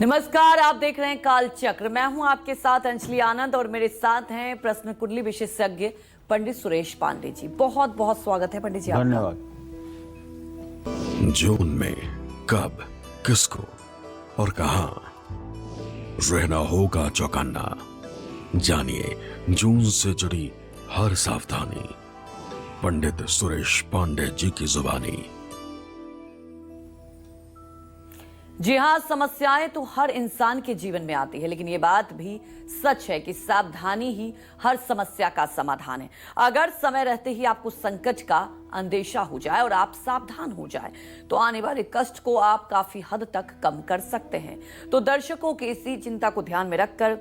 नमस्कार, आप देख रहे हैं काल चक्र। मैं हूं आपके साथ अंजलि आनंद और मेरे साथ हैं प्रश्न कुंडली विशेषज्ञ पंडित सुरेश पांडे जी। बहुत बहुत स्वागत है पंडित जी आपका। धन्यवाद। जून में कब, किसको और कहां रहना होगा चौकन्ना। जानिए जून से जुड़ी हर सावधानी पंडित सुरेश पांडे जी की जुबानी। जी हाँ, समस्याएं तो हर इंसान के जीवन में आती है, लेकिन ये बात भी सच है कि सावधानी ही हर समस्या का समाधान है। अगर समय रहते ही आपको संकट का अंदेशा हो जाए और आप सावधान हो जाए तो आने वाले कष्ट को आप काफी हद तक कम कर सकते हैं। तो दर्शकों की इसी चिंता को ध्यान में रखकर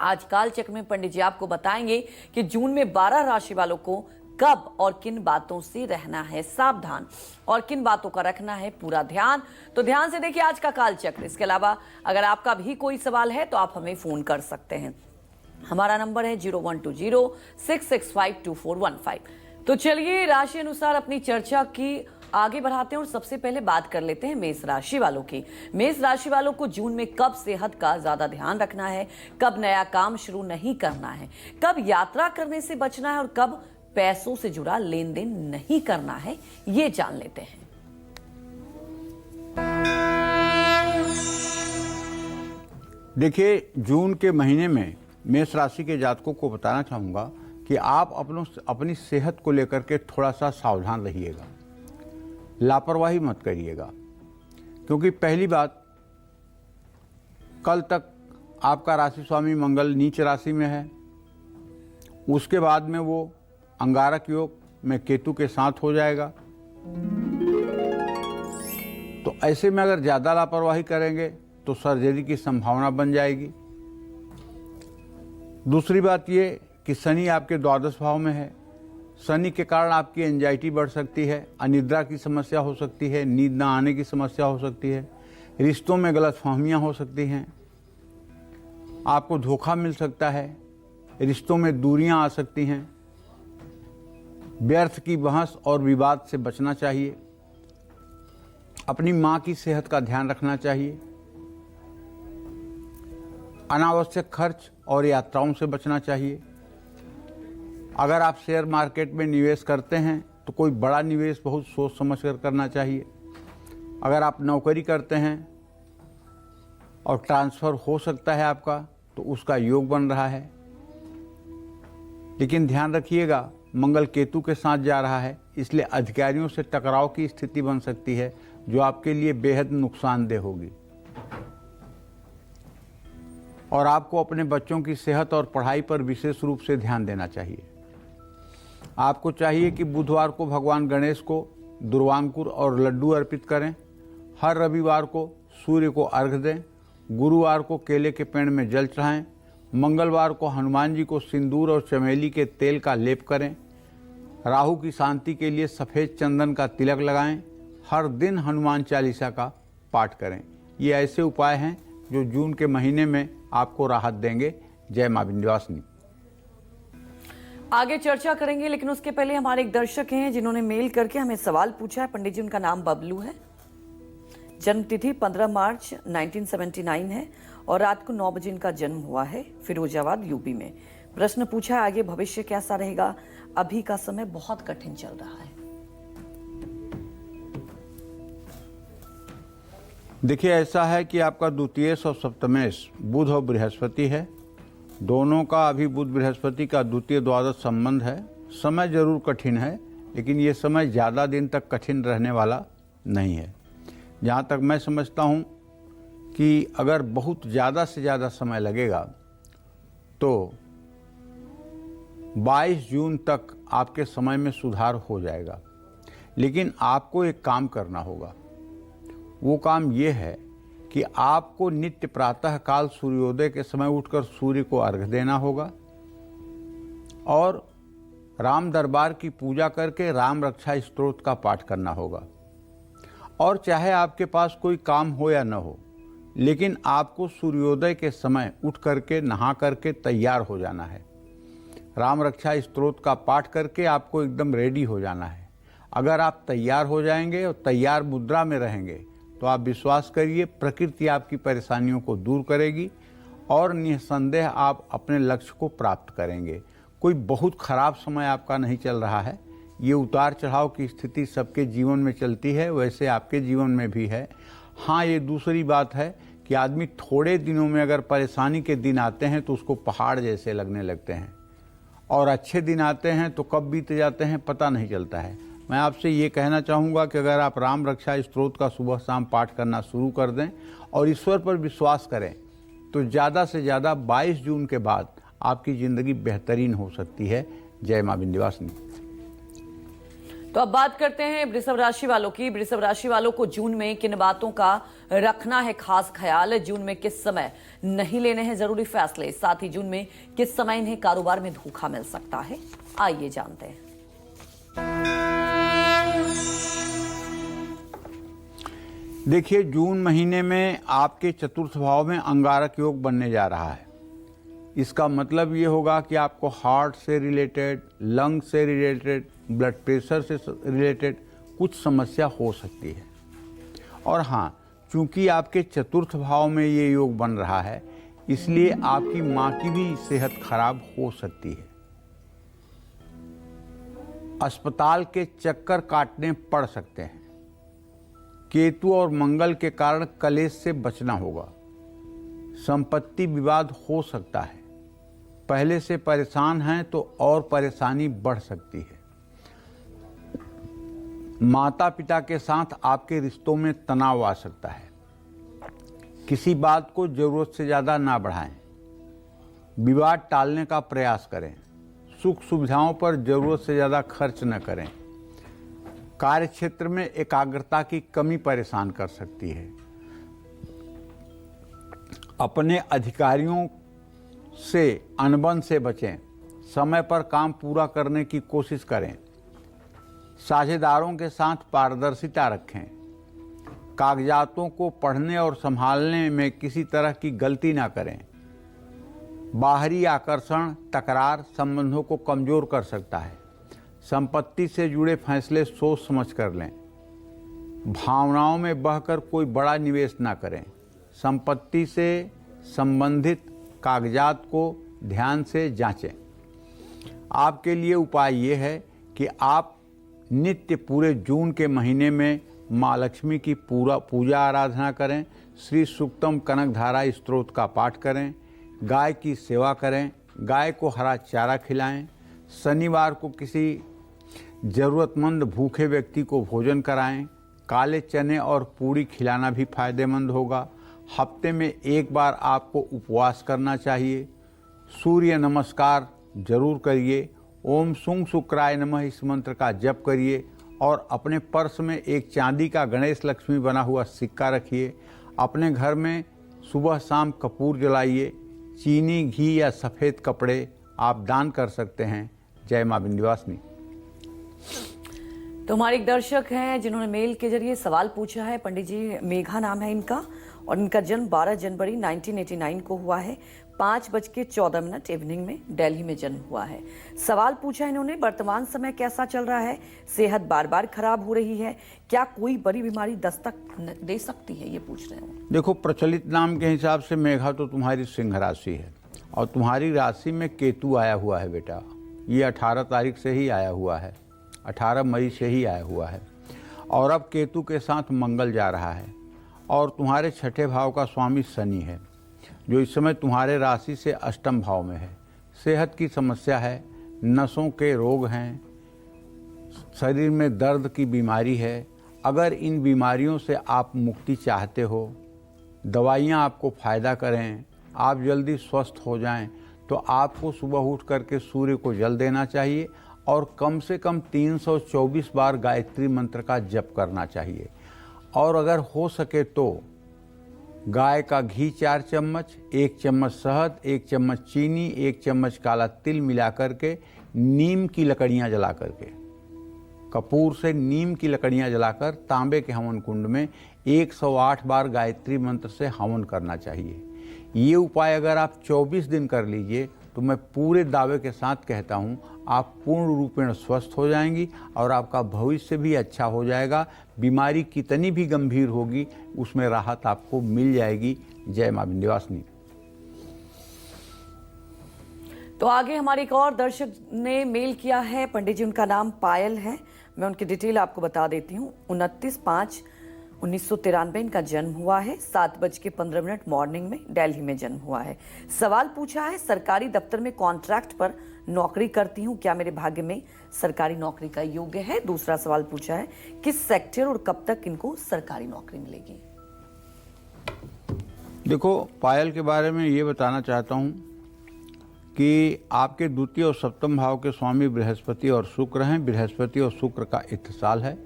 आज काल चक्र में पंडित जी आपको बताएंगे कि जून में 12 राशि वालों को कब और किन बातों से रहना है सावधान और किन बातों का रखना है पूरा ध्यान। तो ध्यान से देखिए आज का काल चक्र। इसके अलावा अगर आपका भी कोई सवाल है तो आप हमें फोन कर सकते हैं। हमारा नंबर है 012066522415। तो चलिए राशि अनुसार अपनी चर्चा की आगे बढ़ाते हैं और सबसे पहले बात कर लेते हैं मेष राशि वालों की। मेष राशि वालों को जून में कब सेहत का ज्यादा ध्यान रखना है, कब नया काम शुरू नहीं करना है, कब यात्रा करने से बचना है और कब पैसों से जुड़ा लेन देन नहीं करना है, ये जान लेते हैं। देखिए, जून के महीने में मेष राशि के जातकों को बताना चाहूँगा कि आप अपनी सेहत को लेकर के थोड़ा सा सावधान रहिएगा, लापरवाही मत करिएगा। क्योंकि पहली बात, कल तक आपका राशि स्वामी मंगल नीच राशि में है, उसके बाद में वो अंगारक योग में केतु के साथ हो जाएगा। तो ऐसे में अगर ज़्यादा लापरवाही करेंगे तो सर्जरी की संभावना बन जाएगी। दूसरी बात ये कि शनि आपके द्वादश भाव में है। शनि के कारण आपकी एंजाइटी बढ़ सकती है, अनिद्रा की समस्या हो सकती है, नींद न आने की समस्या हो सकती है, रिश्तों में गलतफहमियां हो सकती हैं, आपको धोखा मिल सकता है, रिश्तों में दूरियां आ सकती हैं। व्यर्थ की बहस और विवाद से बचना चाहिए। अपनी मां की सेहत का ध्यान रखना चाहिए। अनावश्यक खर्च और यात्राओं से बचना चाहिए। अगर आप शेयर मार्केट में निवेश करते हैं तो कोई बड़ा निवेश बहुत सोच समझ कर करना चाहिए। अगर आप नौकरी करते हैं और ट्रांसफ़र हो सकता है आपका, तो उसका योग बन रहा है। लेकिन ध्यान रखिएगा, मंगल केतु के साथ जा रहा है, इसलिए अधिकारियों से टकराव की स्थिति बन सकती है जो आपके लिए बेहद नुकसानदेह होगी। और आपको अपने बच्चों की सेहत और पढ़ाई पर विशेष रूप से ध्यान देना चाहिए। आपको चाहिए कि बुधवार को भगवान गणेश को दुर्वांकुर और लड्डू अर्पित करें। हर रविवार को सूर्य को अर्घ्य दें। गुरुवार को केले के पेड़ में जल चढ़ाएं। मंगलवार को हनुमान जी को सिंदूर और चमेली के तेल का लेप करें। राहु की शांति के लिए सफ़ेद चंदन का तिलक लगाएं। हर दिन हनुमान चालीसा का पाठ करें। ये ऐसे उपाय हैं जो जून के महीने में आपको राहत देंगे। जय मां विंध्यवासिनी। आगे चर्चा करेंगे, लेकिन उसके पहले हमारे एक दर्शक हैं जिन्होंने मेल करके हमें सवाल पूछा है। पंडित जी, उनका नाम बबलू है, जन्म तिथि 15 मार्च 1979 है और रात को 9 बजे इनका जन्म हुआ है, फिरोजाबाद यूपी में। प्रश्न पूछा है आगे भविष्य कैसा रहेगा। अभी का समय बहुत कठिन चल रहा है। देखिए, ऐसा है कि आपका द्वितीयेश और सप्तमेश बुध और बृहस्पति है। दोनों का अभी बुध बृहस्पति का द्वितीय द्वादश संबंध है। समय जरूर कठिन है, लेकिन ये समय ज़्यादा दिन तक कठिन रहने वाला नहीं है। जहाँ तक मैं समझता हूँ कि अगर बहुत ज़्यादा से ज़्यादा समय लगेगा तो 22 जून तक आपके समय में सुधार हो जाएगा। लेकिन आपको एक काम करना होगा। वो काम ये है कि आपको नित्य प्रातः काल सूर्योदय के समय उठकर सूर्य को अर्घ्य देना होगा और राम दरबार की पूजा करके राम रक्षा स्तोत्र का पाठ करना होगा। और चाहे आपके पास कोई काम हो या न हो, लेकिन आपको सूर्योदय के समय उठ करके नहा करके तैयार हो जाना है। राम रक्षा स्तोत्र का पाठ करके आपको एकदम रेडी हो जाना है। अगर आप तैयार हो जाएंगे और तैयार मुद्रा में रहेंगे तो आप विश्वास करिए प्रकृति आपकी परेशानियों को दूर करेगी और निस्संदेह आप अपने लक्ष्य को प्राप्त करेंगे। कोई बहुत खराब समय आपका नहीं चल रहा है। ये उतार चढ़ाव की स्थिति सबके जीवन में चलती है, वैसे आपके जीवन में भी है। हाँ, ये दूसरी बात है कि आदमी थोड़े दिनों में अगर परेशानी के दिन आते हैं तो उसको पहाड़ जैसे लगने लगते हैं, और अच्छे दिन आते हैं तो कब बीत जाते हैं पता नहीं चलता है। मैं आपसे ये कहना चाहूँगा कि अगर आप राम रक्षा स्तोत्र का सुबह शाम पाठ करना शुरू कर दें और ईश्वर पर विश्वास करें तो ज़्यादा से ज़्यादा 22 जून के बाद आपकी ज़िंदगी बेहतरीन हो सकती है। जय माँ विंध्यवासिनी। तो अब बात करते हैं वृषभ राशि वालों की। वृषभ राशि वालों को जून में किन बातों का रखना है खास ख्याल, जून में किस समय नहीं लेने हैं जरूरी फैसले, साथ ही जून में किस समय इन्हें कारोबार में धोखा मिल सकता है, आइए जानते हैं। देखिए, जून महीने में आपके चतुर्थ भाव में अंगारक योग बनने जा रहा है। इसका मतलब ये होगा कि आपको हार्ट से रिलेटेड, लंग से रिलेटेड, ब्लड प्रेशर से रिलेटेड कुछ समस्या हो सकती है। और हाँ, चूंकि आपके चतुर्थ भाव में ये योग बन रहा है, इसलिए आपकी माँ की भी सेहत खराब हो सकती है। अस्पताल के चक्कर काटने पड़ सकते हैं। केतु और मंगल के कारण कलेश से बचना होगा। संपत्ति विवाद हो सकता है। पहले से परेशान हैं तो और परेशानी बढ़ सकती है। माता पिता के साथ आपके रिश्तों में तनाव आ सकता है। किसी बात को जरूरत से ज़्यादा ना बढ़ाएं। विवाद टालने का प्रयास करें। सुख सुविधाओं पर जरूरत से ज़्यादा खर्च न करें। कार्य क्षेत्र में एकाग्रता की कमी परेशान कर सकती है। अपने अधिकारियों से अनबन से बचें। समय पर काम पूरा करने की कोशिश करें। साझेदारों के साथ पारदर्शिता रखें। कागजातों को पढ़ने और संभालने में किसी तरह की गलती ना करें। बाहरी आकर्षण तकरार संबंधों को कमजोर कर सकता है। संपत्ति से जुड़े फैसले सोच समझ कर लें। भावनाओं में बहकर कोई बड़ा निवेश ना करें। संपत्ति से संबंधित कागजात को ध्यान से जांचें। आपके लिए उपाय ये है कि आप नित्य पूरे जून के महीने में माँ लक्ष्मी की पूजा आराधना करें। श्री सूक्तम कनकधारा स्तोत्र का पाठ करें। गाय की सेवा करें। गाय को हरा चारा खिलाएं। शनिवार को किसी ज़रूरतमंद भूखे व्यक्ति को भोजन कराएं। काले चने और पूरी खिलाना भी फायदेमंद होगा। हफ्ते में एक बार आपको उपवास करना चाहिए। सूर्य नमस्कार जरूर करिए। ओम सुंग शुक्राय नमः इस मंत्र का जप करिए और अपने पर्स में एक चांदी का गणेश लक्ष्मी बना हुआ सिक्का रखिए। अपने घर में सुबह शाम कपूर जलाइए। चीनी, घी या सफ़ेद कपड़े आप दान कर सकते हैं। जय माँ विंध्यवासिनी। तो हमारे एक दर्शक हैं जिन्होंने मेल के जरिए सवाल पूछा है। पंडित जी, मेघा नाम है इनका और इनका जन्म 12 जनवरी 1989 को हुआ है। 5:14 इवनिंग में दिल्ली में जन्म हुआ है। सवाल पूछा इन्होंने, वर्तमान समय कैसा चल रहा है, सेहत बार बार खराब हो रही है, क्या कोई बड़ी बीमारी दस्तक दे सकती है, ये पूछ रहे हैं। देखो, प्रचलित नाम के हिसाब से मेघा तो तुम्हारी सिंह राशि है और तुम्हारी राशि में केतु आया हुआ है बेटा। ये 18 तारीख से ही आया हुआ है, 18 मई से ही आया हुआ है और अब केतु के साथ मंगल जा रहा है और तुम्हारे छठे भाव का स्वामी शनि है जो इस समय तुम्हारे राशि से अष्टम भाव में है। सेहत की समस्या है, नसों के रोग हैं, शरीर में दर्द की बीमारी है। अगर इन बीमारियों से आप मुक्ति चाहते हो, दवाइयाँ आपको फ़ायदा करें, आप जल्दी स्वस्थ हो जाएं, तो आपको सुबह उठ करके सूर्य को जल देना चाहिए और कम से कम 324 बार गायत्री मंत्र का जप करना चाहिए। और अगर हो सके तो गाय का घी 4 चम्मच, 1 चम्मच शहद, 1 चम्मच चीनी, 1 चम्मच काला तिल मिला करके नीम की लकड़ियाँ जला करके, कपूर से नीम की लकड़ियाँ जलाकर तांबे के हवन कुंड में 108 बार गायत्री मंत्र से हवन करना चाहिए। ये उपाय अगर आप 24 दिन कर लीजिए तो मैं पूरे दावे के साथ कहता हूँ आप पूर्ण रूपेण स्वस्थ हो जाएंगी और आपका भविष्य भी अच्छा हो जाएगा। बीमारी कितनी भी गंभीर होगी उसमें राहत आपको मिल जाएगी। जय मां विंध्यवासिनी। तो आगे हमारे एक और दर्शक ने मेल किया है। पंडित जी, उनका नाम पायल है। मैं उनकी डिटेल आपको बता देती हूँ। 29/5/1993 इनका जन्म हुआ है। 7:15 मॉर्निंग में दिल्ली में जन्म हुआ है। सवाल पूछा है, सरकारी दफ्तर में कॉन्ट्रैक्ट पर नौकरी करती हूँ, क्या मेरे भाग्य में सरकारी नौकरी का योग्य है? दूसरा सवाल पूछा है, किस सेक्टर और कब तक इनको सरकारी नौकरी मिलेगी? देखो, पायल के बारे में ये बताना चाहता हूँ कि आपके द्वितीय और सप्तम भाव के स्वामी बृहस्पति और शुक्र हैं। बृहस्पति और शुक्र का इत्तिसाल है।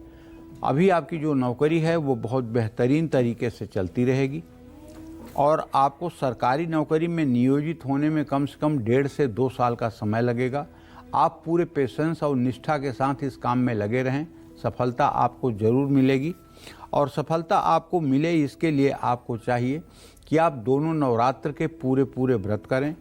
अभी आपकी जो नौकरी है वो बहुत बेहतरीन तरीके से चलती रहेगी और आपको सरकारी नौकरी में नियोजित होने में कम से कम 1.5 से 2 साल का समय लगेगा। आप पूरे पेशेंस और निष्ठा के साथ इस काम में लगे रहें, सफलता आपको ज़रूर मिलेगी। और सफलता आपको मिले इसके लिए आपको चाहिए कि आप दोनों नवरात्र के पूरे व्रत करें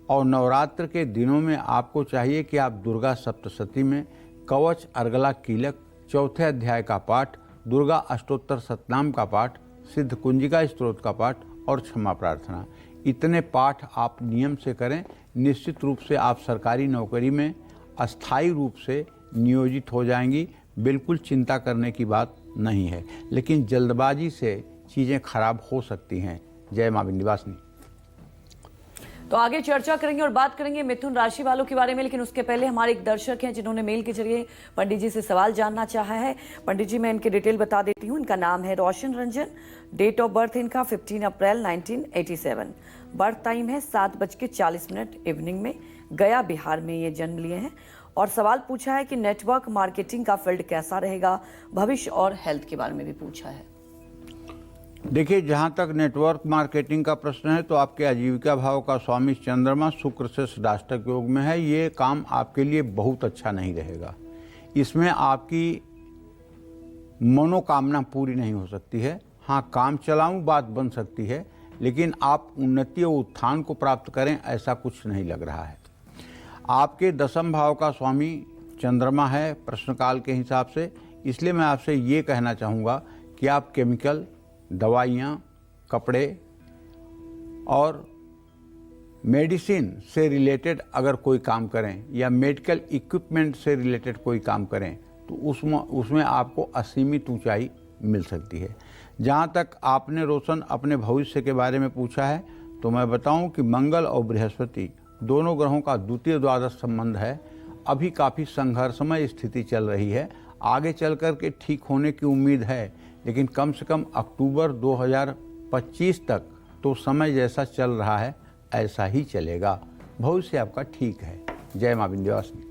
और नवरात्र के दिनों में आपको चाहिए कि आप दुर्गा सप्तशती में कवच, अर्गला, कीलक, 4थे अध्याय का पाठ, दुर्गा अष्टोत्तर सतनाम का पाठ, सिद्ध कुंजिका स्तोत्र का पाठ और क्षमा प्रार्थना, इतने पाठ आप नियम से करें। निश्चित रूप से आप सरकारी नौकरी में अस्थायी रूप से नियोजित हो जाएंगी। बिल्कुल चिंता करने की बात नहीं है, लेकिन जल्दबाजी से चीज़ें खराब हो सकती हैं। जय मां विंध्यवासिनी। तो आगे चर्चा करेंगे और बात करेंगे मिथुन राशि वालों के बारे में, लेकिन उसके पहले हमारे एक दर्शक हैं जिन्होंने मेल के जरिए पंडित जी से सवाल जानना चाहा है। पंडित जी, मैं इनकी डिटेल बता देती हूँ। इनका नाम है रोशन रंजन। डेट ऑफ बर्थ इनका 15 अप्रैल 1987। बर्थ टाइम है 7:40 इवनिंग में। गया, बिहार में ये जन्म लिए हैं। और सवाल पूछा है कि नेटवर्क मार्केटिंग का फील्ड कैसा रहेगा, भविष्य और हेल्थ के बारे में भी पूछा है। देखिए, जहाँ तक नेटवर्क मार्केटिंग का प्रश्न है तो आपके आजीविका भाव का स्वामी चंद्रमा शुक्र से षडाष्टक योग में है। ये काम आपके लिए बहुत अच्छा नहीं रहेगा। इसमें आपकी मनोकामना पूरी नहीं हो सकती है। हाँ, काम चलाऊं बात बन सकती है, लेकिन आप उन्नति और उत्थान को प्राप्त करें ऐसा कुछ नहीं लग रहा है। आपके 10वें भाव का स्वामी चंद्रमा है प्रश्नकाल के हिसाब से, इसलिए मैं आपसे ये कहना चाहूँगा कि आप केमिकल, दवाइयाँ, कपड़े और मेडिसिन से रिलेटेड अगर कोई काम करें या मेडिकल इक्विपमेंट से रिलेटेड कोई काम करें तो उसमें आपको असीमित ऊंचाई मिल सकती है। जहाँ तक आपने रोशन अपने भविष्य के बारे में पूछा है तो मैं बताऊं कि मंगल और बृहस्पति दोनों ग्रहों का द्वितीय द्वादश संबंध है। अभी काफ़ी संघर्षमय स्थिति चल रही है। आगे चल कर के ठीक होने की उम्मीद है, लेकिन कम से कम अक्टूबर 2025 तक तो समय जैसा चल रहा है ऐसा ही चलेगा। भविष्य आपका ठीक है। जय मां विंध्यवासिनी।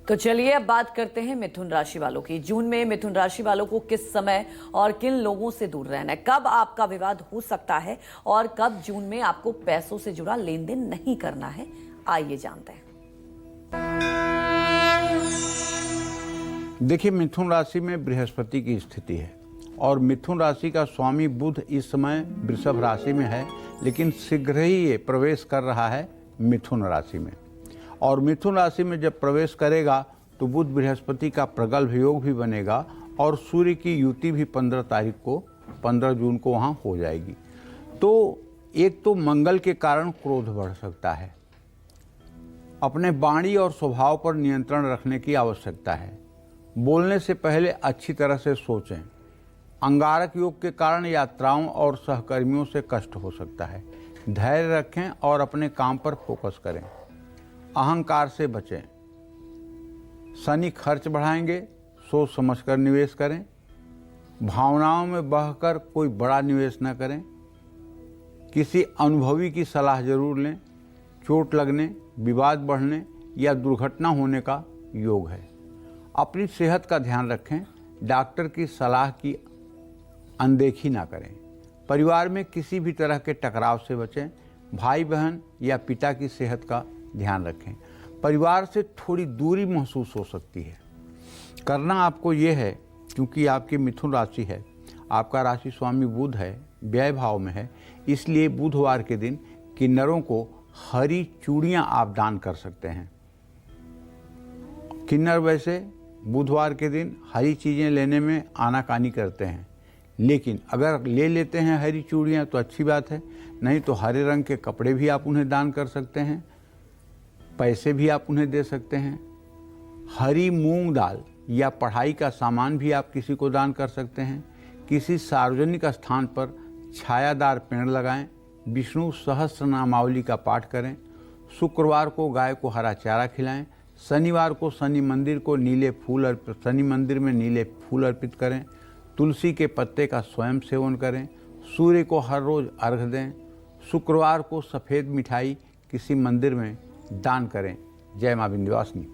तो चलिए अब बात करते हैं मिथुन राशि वालों की। जून में मिथुन राशि वालों को किस समय और किन लोगों से दूर रहना है, कब आपका विवाद हो सकता है और कब जून में आपको पैसों से जुड़ा लेन देन नहीं करना है, आइए जानते हैं। देखिए, मिथुन राशि में बृहस्पति की स्थिति है और मिथुन राशि का स्वामी बुध इस समय वृषभ राशि में है, लेकिन शीघ्र ही ये प्रवेश कर रहा है मिथुन राशि में। और मिथुन राशि में जब प्रवेश करेगा तो बुध बृहस्पति का प्रगल्भ योग भी बनेगा और सूर्य की युति भी 15 जून को वहाँ हो जाएगी। तो एक तो मंगल के कारण क्रोध बढ़ सकता है। अपने वाणी और स्वभाव पर नियंत्रण रखने की आवश्यकता है। बोलने से पहले अच्छी तरह से सोचें। अंगारक योग के कारण यात्राओं और सहकर्मियों से कष्ट हो सकता है। धैर्य रखें और अपने काम पर फोकस करें। अहंकार से बचें। शनि खर्च बढ़ाएंगे, सोच समझकर निवेश करें। भावनाओं में बहकर कोई बड़ा निवेश न करें। किसी अनुभवी की सलाह जरूर लें। चोट लगने, विवाद बढ़ने या दुर्घटना होने का योग है। अपनी सेहत का ध्यान रखें। डॉक्टर की सलाह की अनदेखी ना करें। परिवार में किसी भी तरह के टकराव से बचें। भाई बहन या पिता की सेहत का ध्यान रखें। परिवार से थोड़ी दूरी महसूस हो सकती है। करना आपको ये है, क्योंकि आपकी मिथुन राशि है, आपका राशि स्वामी बुध है, व्यय भाव में है, इसलिए बुधवार के दिन किन्नरों को हरी चूड़ियाँ आप दान कर सकते हैं। किन्नर वैसे बुधवार के दिन हरी चीज़ें लेने में आनाकानी करते हैं, लेकिन अगर ले लेते हैं हरी चूड़ियाँ तो अच्छी बात है, नहीं तो हरे रंग के कपड़े भी आप उन्हें दान कर सकते हैं, पैसे भी आप उन्हें दे सकते हैं। हरी मूंग दाल या पढ़ाई का सामान भी आप किसी को दान कर सकते हैं। किसी सार्वजनिक स्थान पर छायादार पेड़ लगाएं। विष्णु सहस्रनामावली का पाठ करें। शुक्रवार को गाय को हरा चारा खिलाएं। शनिवार को शनि मंदिर में नीले फूल अर्पित करें। तुलसी के पत्ते का स्वयं सेवन करें। सूर्य को हर रोज अर्घ दें। शुक्रवार को सफ़ेद मिठाई किसी मंदिर में दान करें। जय मां विंध्यवासिनी।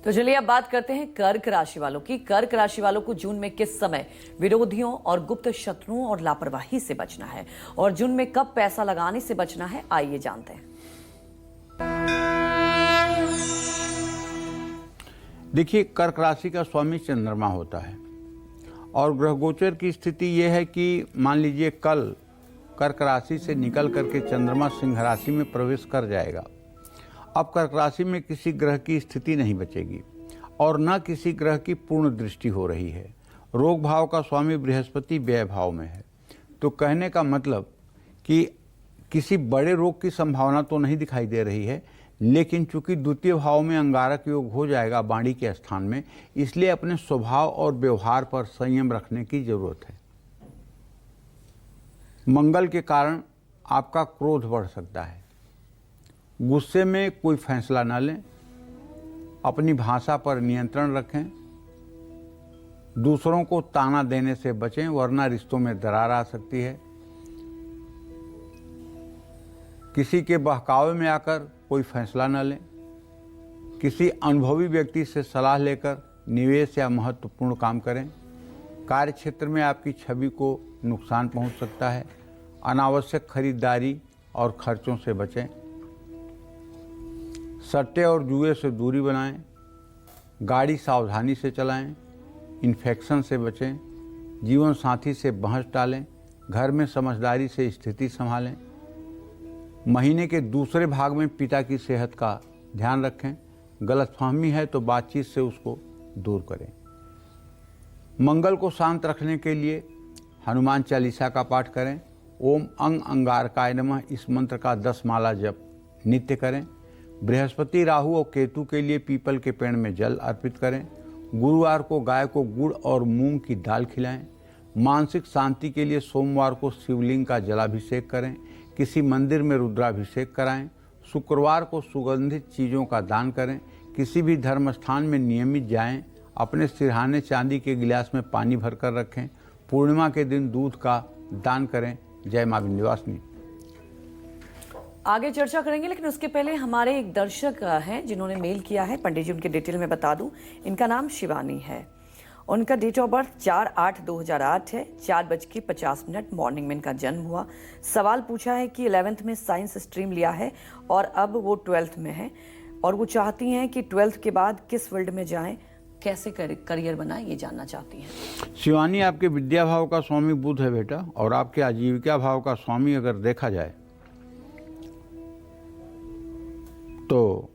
तो चलिए अब बात करते हैं कर्क राशि वालों की। कर्क राशि वालों को जून में किस समय विरोधियों और गुप्त शत्रुओं और लापरवाही से बचना है, और जून में कब पैसा लगाने से बचना है, आइए जानते हैं। देखिए, कर्क राशि का स्वामी चंद्रमा होता है और ग्रह गोचर की स्थिति यह है कि मान लीजिए कल कर्क राशि से निकल करके चंद्रमा सिंह राशि में प्रवेश कर जाएगा। अब कर्क राशि में किसी ग्रह की स्थिति नहीं बचेगी और न किसी ग्रह की पूर्ण दृष्टि हो रही है। रोग भाव का स्वामी बृहस्पति व्यय भाव में है, तो कहने का मतलब कि किसी बड़े रोग की संभावना तो नहीं दिखाई दे रही है, लेकिन चूंकि द्वितीय भाव में अंगारक योग हो जाएगा वाणी के स्थान में, इसलिए अपने स्वभाव और व्यवहार पर संयम रखने की जरूरत है। मंगल के कारण आपका क्रोध बढ़ सकता है। गुस्से में कोई फैसला न लें। अपनी भाषा पर नियंत्रण रखें। दूसरों को ताना देने से बचें, वरना रिश्तों में दरार आ सकती है। किसी के बहकावे में आकर कोई फैसला न लें। किसी अनुभवी व्यक्ति से सलाह लेकर निवेश या महत्वपूर्ण काम करें। कार्य क्षेत्र में आपकी छवि को नुकसान पहुंच सकता है। अनावश्यक खरीदारी और खर्चों से बचें। सट्टे और जुए से दूरी बनाएं। गाड़ी सावधानी से चलाएं। इन्फेक्शन से बचें। जीवन साथी से बहस टालें। घर में समझदारी से स्थिति संभालें। महीने के दूसरे भाग में पिता की सेहत का ध्यान रखें। गलतफहमी है तो बातचीत से उसको दूर करें। मंगल को शांत रखने के लिए हनुमान चालीसा का पाठ करें। ओम अंग अंगारकाय नमः इस मंत्र का 10 माला जप नित्य करें। बृहस्पति, राहु और केतु के लिए पीपल के पेड़ में जल अर्पित करें। गुरुवार को गाय को गुड़ और मूंग की दाल खिलाएं। मानसिक शांति के लिए सोमवार को शिवलिंग का जलाभिषेक करें। किसी मंदिर में रुद्राभिषेक कराएं। शुक्रवार को सुगंधित चीज़ों का दान करें। किसी भी धर्म स्थान में नियमित जाएं। अपने सिरहाने चांदी के गिलास में पानी भरकर रखें। पूर्णिमा के दिन दूध का दान करें। जय मां विंध्यवासिनी। आगे चर्चा करेंगे, लेकिन उसके पहले हमारे एक दर्शक हैं जिन्होंने मेल किया है। पंडित जी उनके डिटेल में बता दूं, इनका नाम शिवानी है। उनका डेट ऑफ बर्थ 4/8/2008 है। 4:50 मॉर्निंग में इनका जन्म हुआ। सवाल पूछा है कि 11th में साइंस स्ट्रीम लिया है और अब वो 12th में है, और वो चाहती हैं कि 12th के बाद किस फील्ड में जाएं, कैसे करियर बनाएं, ये जानना चाहती हैं। शिवानी, आपके विद्या भाव का स्वामी बुध है बेटा, और आपके आजीविका भाव का स्वामी अगर देखा जाए तो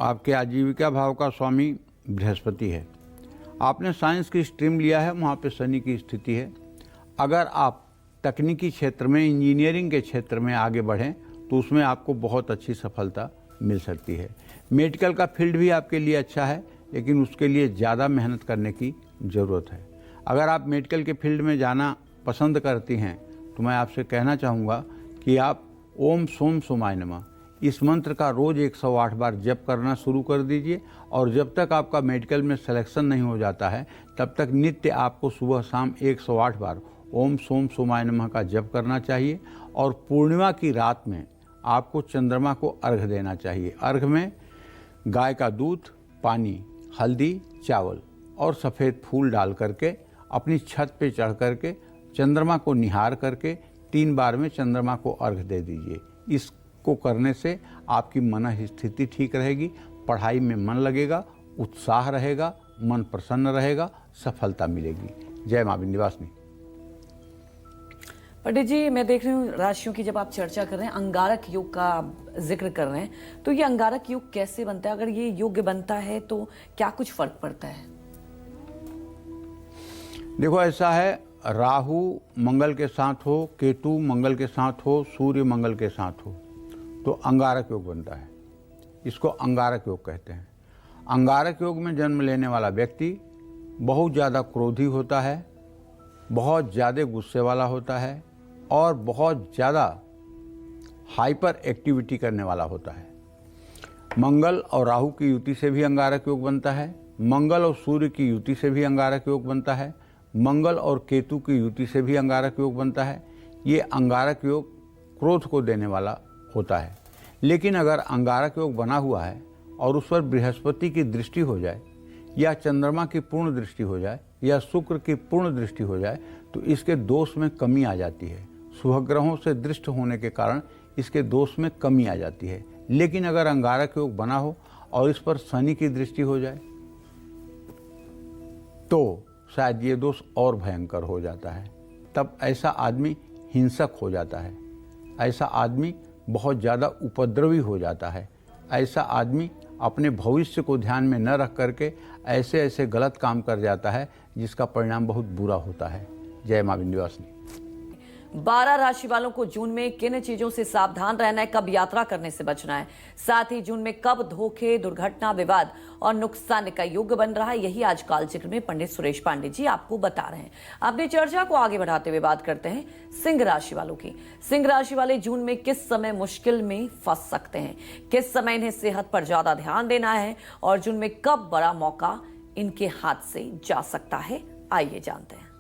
आपके आजीविका भाव का स्वामी बृहस्पति है। आपने साइंस की स्ट्रीम लिया है, वहाँ पे शनि की स्थिति है। अगर आप तकनीकी क्षेत्र में, इंजीनियरिंग के क्षेत्र में आगे बढ़ें तो उसमें आपको बहुत अच्छी सफलता मिल सकती है। मेडिकल का फील्ड भी आपके लिए अच्छा है, लेकिन उसके लिए ज़्यादा मेहनत करने की ज़रूरत है। अगर आप मेडिकल के फील्ड में जाना पसंद करती हैं तो मैं आपसे कहना चाहूँगा कि आप ओम सोम सोमाय नमः इस मंत्र का रोज़ 108 बार जप करना शुरू कर दीजिए, और जब तक आपका मेडिकल में सिलेक्शन नहीं हो जाता है तब तक नित्य आपको सुबह शाम 108 बार ओम सोम सोमाय नमः का जप करना चाहिए। और पूर्णिमा की रात में आपको चंद्रमा को अर्घ देना चाहिए। अर्घ में गाय का दूध, पानी, हल्दी, चावल और सफ़ेद फूल डाल करके अपनी छत पे चढ़ करके चंद्रमा को निहार करके 3 बार में चंद्रमा को अर्घ दे दीजिए। इसको करने से आपकी मन स्थिति ठीक रहेगी, पढ़ाई में मन लगेगा, उत्साह रहेगा, मन प्रसन्न रहेगा, सफलता मिलेगी। जय मां विंध्यवासिनी। पंडित जी, मैं देख रही हूँ राशियों की जब आप चर्चा कर रहे हैं, अंगारक योग का जिक्र कर रहे हैं, तो ये अंगारक योग कैसे बनता है? अगर ये योग्य बनता है तो क्या कुछ फर्क पड़ता है? देखो, ऐसा है, राहु मंगल के साथ हो, केतु मंगल के साथ हो, सूर्य मंगल के साथ हो, तो अंगारक योग बनता है। इसको अंगारक योग कहते हैं। अंगारक योग में जन्म लेने वाला व्यक्ति बहुत ज़्यादा क्रोधी होता है, बहुत ज़्यादा गुस्से वाला होता है और बहुत ज़्यादा हाइपर एक्टिविटी करने वाला होता है। मंगल और राहु की युति से भी अंगारक योग बनता है, मंगल और सूर्य की युति से भी अंगारक योग बनता है, मंगल और केतु की युति से भी अंगारक योग बनता है। ये अंगारक योग क्रोध को देने वाला होता है। लेकिन अगर अंगारक योग बना हुआ है और उस पर बृहस्पति की दृष्टि हो जाए या चंद्रमा की पूर्ण दृष्टि हो जाए या शुक्र की पूर्ण दृष्टि हो जाए तो इसके दोष में कमी आ जाती है। शुभ ग्रहों से दृष्ट होने के कारण इसके दोष में कमी आ जाती है। लेकिन अगर अंगारक योग बना हो और इस पर शनि की दृष्टि हो जाए तो शायद ये दोष और भयंकर हो जाता है। तब ऐसा आदमी हिंसक हो जाता है, ऐसा आदमी बहुत ज़्यादा उपद्रवी हो जाता है, ऐसा आदमी अपने भविष्य को ध्यान में न रख करके ऐसे ऐसे गलत काम कर जाता है जिसका परिणाम बहुत बुरा होता है। जय मां विंध्यवासिनी। 12 राशि वालों को जून में किन चीजों से सावधान रहना है, कब यात्रा करने से बचना है, साथ ही जून में कब धोखे, दुर्घटना, विवाद और नुकसान का योग बन रहा है, यही आज कालचक्र में पंडित सुरेश पांडे जी आपको बता रहे हैं। अपनी चर्चा को आगे बढ़ाते हुए बात करते हैं सिंह राशि वालों की। सिंह राशि वाले जून में किस समय मुश्किल में फंस सकते हैं, किस समय इन्हें सेहत पर ज्यादा ध्यान देना है और जून में कब बड़ा मौका इनके हाथ से जा सकता है, आइए जानते हैं।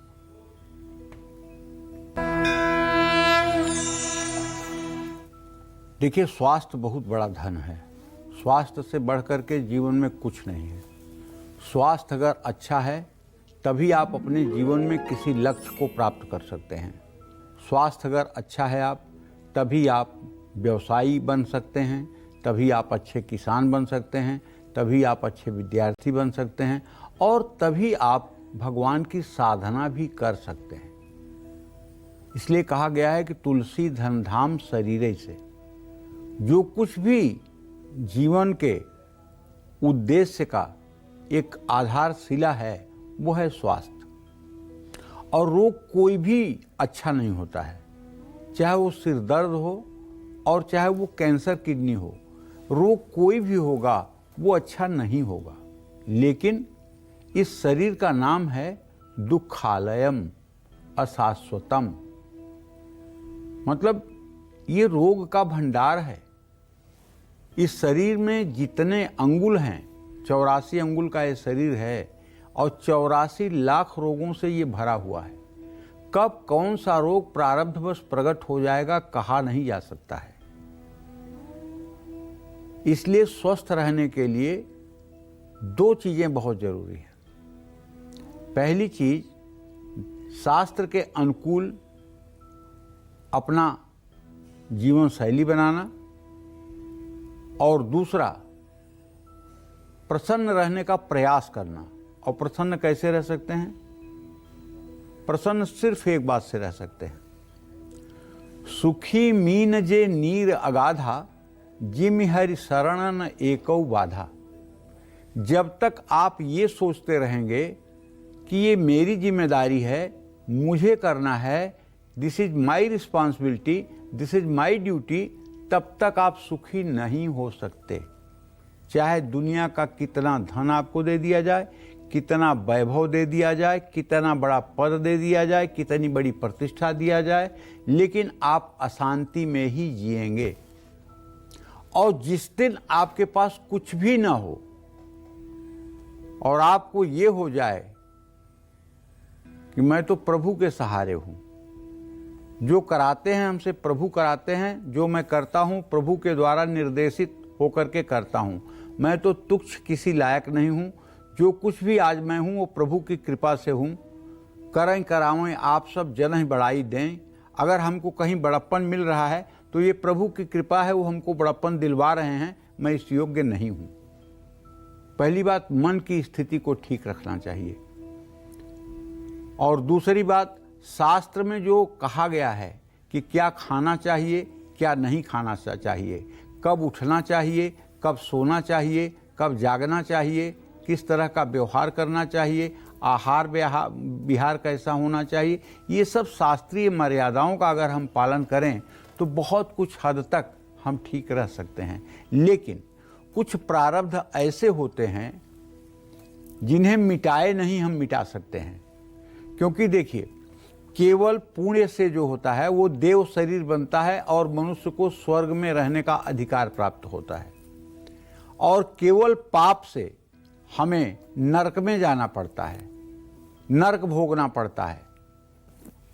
देखिए, स्वास्थ्य बहुत बड़ा धन है। स्वास्थ्य से बढ़कर के जीवन में कुछ नहीं है। स्वास्थ्य अगर अच्छा है तभी आप अपने जीवन में किसी लक्ष्य को प्राप्त कर सकते हैं। स्वास्थ्य अगर अच्छा है तभी आप व्यवसायी बन सकते हैं, तभी आप अच्छे किसान बन सकते हैं, तभी आप अच्छे विद्यार्थी बन सकते हैं और तभी आप भगवान की साधना भी कर सकते हैं। इसलिए कहा गया है कि तुलसी धन धाम शरीरे से। जो कुछ भी जीवन के उद्देश्य का एक आधारशिला है वो है स्वास्थ्य। और रोग कोई भी अच्छा नहीं होता है, चाहे वो सिर दर्द हो और चाहे वो कैंसर किडनी हो। रोग कोई भी होगा वो अच्छा नहीं होगा। लेकिन इस शरीर का नाम है दुखालयम अशाश्वतम, मतलब ये रोग का भंडार है। इस शरीर में जितने अंगुल हैं, 84 अंगुल का ये शरीर है और 84 लाख रोगों से ये भरा हुआ है। कब कौन सा रोग प्रारब्धवश प्रकट हो जाएगा कहा नहीं जा सकता है। इसलिए स्वस्थ रहने के लिए 2 चीजें बहुत जरूरी हैं। पहली चीज, शास्त्र के अनुकूल अपना जीवन शैली बनाना और दूसरा प्रसन्न रहने का प्रयास करना। और प्रसन्न कैसे रह सकते हैं? प्रसन्न सिर्फ एक बात से रह सकते हैं, सुखी मीन जे नीर अगाधा जिम हरि शरणन एकौ बाधा। जब तक आप ये सोचते रहेंगे कि ये मेरी जिम्मेदारी है, मुझे करना है, this is my responsibility, this is my duty, तब तक आप सुखी नहीं हो सकते। चाहे दुनिया का कितना धन आपको दे दिया जाए, कितना वैभव दे दिया जाए, कितना बड़ा पद दे दिया जाए, कितनी बड़ी प्रतिष्ठा दिया जाए, लेकिन आप अशांति में ही जिएंगे। और जिस दिन आपके पास कुछ भी ना हो और आपको ये हो जाए कि मैं तो प्रभु के सहारे हूं, जो कराते हैं हमसे प्रभु कराते हैं, जो मैं करता हूं प्रभु के द्वारा निर्देशित होकर के करता हूं, मैं तो तुच्छ किसी लायक नहीं हूं, जो कुछ भी आज मैं हूं वो प्रभु की कृपा से हूं। करें करावें आप सब जन ही बड़ाई दें। अगर हमको कहीं बड़प्पन मिल रहा है तो ये प्रभु की कृपा है, वो हमको बड़प्पन दिलवा रहे हैं, मैं इस योग्य नहीं हूं। पहली बात, मन की स्थिति को ठीक रखना चाहिए। और दूसरी बात, शास्त्र में जो कहा गया है कि क्या खाना चाहिए, क्या नहीं खाना चाहिए, कब उठना चाहिए, कब सोना चाहिए, कब जागना चाहिए, किस तरह का व्यवहार करना चाहिए, आहार विहार कैसा होना चाहिए, ये सब शास्त्रीय मर्यादाओं का अगर हम पालन करें तो बहुत कुछ हद तक हम ठीक रह सकते हैं। लेकिन कुछ प्रारब्ध ऐसे होते हैं जिन्हें मिटाए नहीं हम मिटा सकते हैं। क्योंकि देखिए, केवल पुण्य से जो होता है वो देव शरीर बनता है और मनुष्य को स्वर्ग में रहने का अधिकार प्राप्त होता है, और केवल पाप से हमें नरक में जाना पड़ता है, नरक भोगना पड़ता है।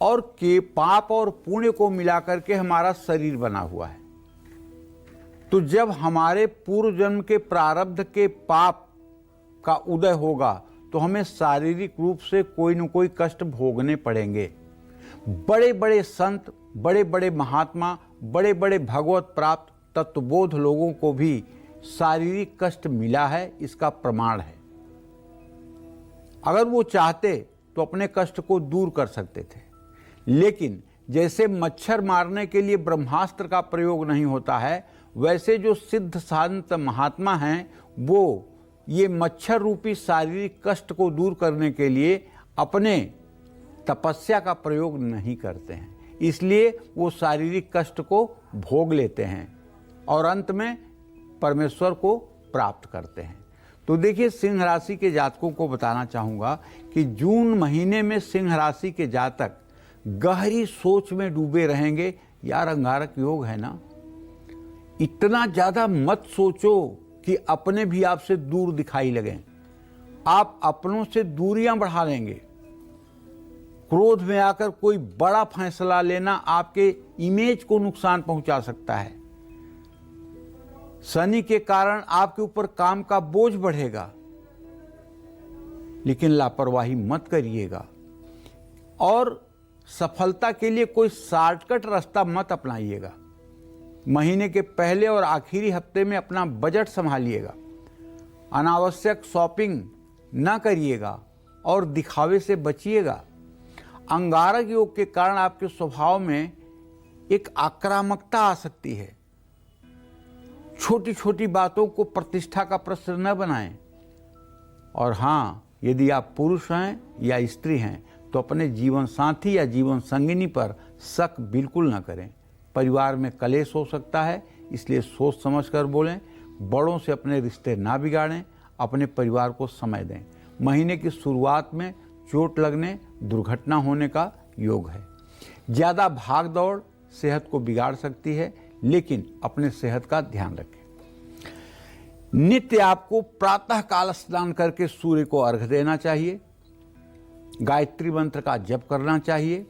और के पाप और पुण्य को मिलाकर के हमारा शरीर बना हुआ है। तो जब हमारे पूर्व जन्म के प्रारब्ध के पाप का उदय होगा तो हमें शारीरिक रूप से कोई न कोई कष्ट भोगने पड़ेंगे। बड़े बड़े संत, बड़े बड़े महात्मा, बड़े बड़े भगवत प्राप्त तत्वबोध लोगों को भी शारीरिक कष्ट मिला है, इसका प्रमाण है। अगर वो चाहते तो अपने कष्ट को दूर कर सकते थे, लेकिन जैसे मच्छर मारने के लिए ब्रह्मास्त्र का प्रयोग नहीं होता है, वैसे जो सिद्ध संत महात्मा हैं वो ये मच्छर रूपी शारीरिक कष्ट को दूर करने के लिए अपने तपस्या का प्रयोग नहीं करते हैं, इसलिए वो शारीरिक कष्ट को भोग लेते हैं और अंत में परमेश्वर को प्राप्त करते हैं। तो देखिए, सिंह राशि के जातकों को बताना चाहूँगा कि जून महीने में सिंह राशि के जातक गहरी सोच में डूबे रहेंगे। यार, अंगारक योग है ना, इतना ज़्यादा मत सोचो कि अपने भी आपसे दूर दिखाई लगें। आप अपनों से दूरियां बढ़ा लेंगे। क्रोध में आकर कोई बड़ा फैसला लेना आपके इमेज को नुकसान पहुंचा सकता है। शनि के कारण आपके ऊपर काम का बोझ बढ़ेगा, लेकिन लापरवाही मत करिएगा। और सफलता के लिए कोई शॉर्टकट रास्ता मत अपनाइएगा। महीने के पहले और आखिरी हफ्ते में अपना बजट संभालिएगा। अनावश्यक शॉपिंग ना करिएगा और दिखावे से बचिएगा। अंगारक योग के कारण आपके स्वभाव में एक आक्रामकता आ सकती है। छोटी छोटी बातों को प्रतिष्ठा का प्रश्न न बनाएं। और हाँ, यदि आप पुरुष हैं या स्त्री हैं तो अपने जीवन साथी या जीवन संगिनी पर शक बिल्कुल न करें। परिवार में कलेश हो सकता है, इसलिए सोच समझ कर बोलें। बड़ों से अपने रिश्ते ना बिगाड़ें, अपने परिवार को समय दें। महीने की शुरुआत में चोट लगने, दुर्घटना होने का योग है। ज़्यादा भाग दौड़ सेहत को बिगाड़ सकती है, लेकिन अपने सेहत का ध्यान रखें। नित्य आपको प्रातः काल स्नान करके सूर्य को अर्घ्य देना चाहिए। गायत्री मंत्र का जप करना चाहिए।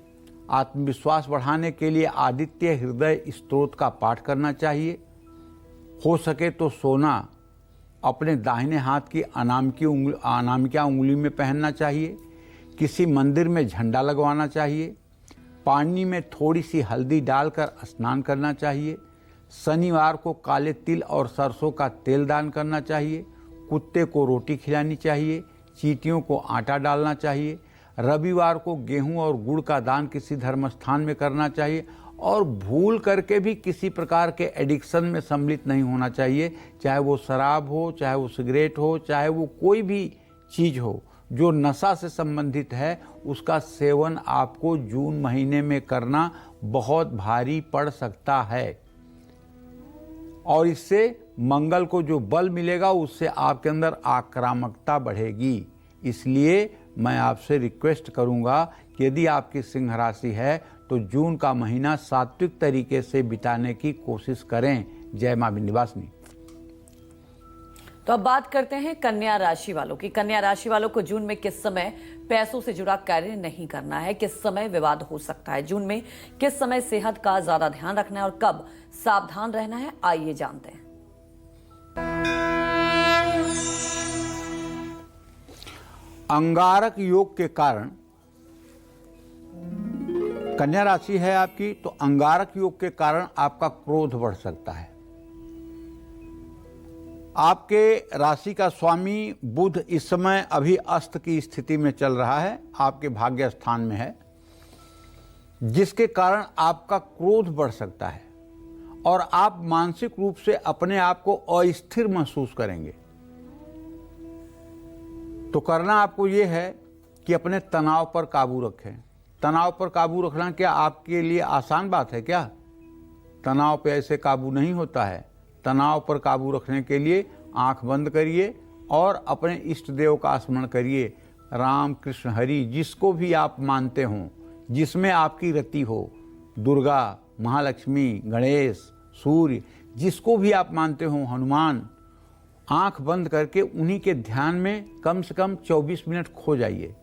आत्मविश्वास बढ़ाने के लिए आदित्य हृदय स्तोत्र का पाठ करना चाहिए। हो सके तो सोना अपने दाहिने हाथ की अनामिका उंगली में पहनना चाहिए। किसी मंदिर में झंडा लगवाना चाहिए। पानी में थोड़ी सी हल्दी डालकर स्नान करना चाहिए। शनिवार को काले तिल और सरसों का तेल दान करना चाहिए। कुत्ते को रोटी खिलानी चाहिए। चींटियों को आटा डालना चाहिए। रविवार को गेहूं और गुड़ का दान किसी धर्म स्थान में करना चाहिए। और भूल करके भी किसी प्रकार के एडिक्शन में सम्मिलित नहीं होना चाहिए, चाहे वो शराब हो, चाहे वो सिगरेट हो, चाहे वो कोई भी चीज़ हो जो नशा से संबंधित है। उसका सेवन आपको जून महीने में करना बहुत भारी पड़ सकता है, और इससे मंगल को जो बल मिलेगा उससे आपके अंदर आक्रामकता बढ़ेगी। इसलिए मैं आपसे रिक्वेस्ट करूंगा कि यदि आपकी सिंह राशि है तो जून का महीना सात्विक तरीके से बिताने की कोशिश करें। जय मां विंध्यवासिनी। तो अब बात करते हैं कन्या राशि वालों की। कन्या राशि वालों को जून में किस समय पैसों से जुड़ा कार्य नहीं करना है, किस समय विवाद हो सकता है, जून में किस समय सेहत का ज्यादा ध्यान रखना है और कब सावधान रहना है, आइए जानते हैं। अंगारक योग के कारण कन्या राशि है आपकी, तो अंगारक योग के कारण आपका क्रोध बढ़ सकता है। आपके राशि का स्वामी बुध इस समय अभी अस्त की स्थिति में चल रहा है, आपके भाग्य स्थान में है। जिसके कारण आपका क्रोध बढ़ सकता है और आप मानसिक रूप से अपने आप को अस्थिर महसूस करेंगे। तो करना आपको यह है कि अपने तनाव पर काबू रखें। तनाव पर काबू रखना क्या आपके लिए आसान बात है क्या? तनाव पे ऐसे काबू नहीं होता है। तनाव पर काबू रखने के लिए आंख बंद करिए और अपने इष्ट देव का स्मरण करिए। राम कृष्ण हरि, जिसको भी आप मानते हों, जिसमें आपकी रति हो, दुर्गा, महालक्ष्मी, गणेश, सूर्य, जिसको भी आप मानते हो, हनुमान, आंख बंद करके उन्हीं के ध्यान में कम से कम 24 मिनट खो जाइए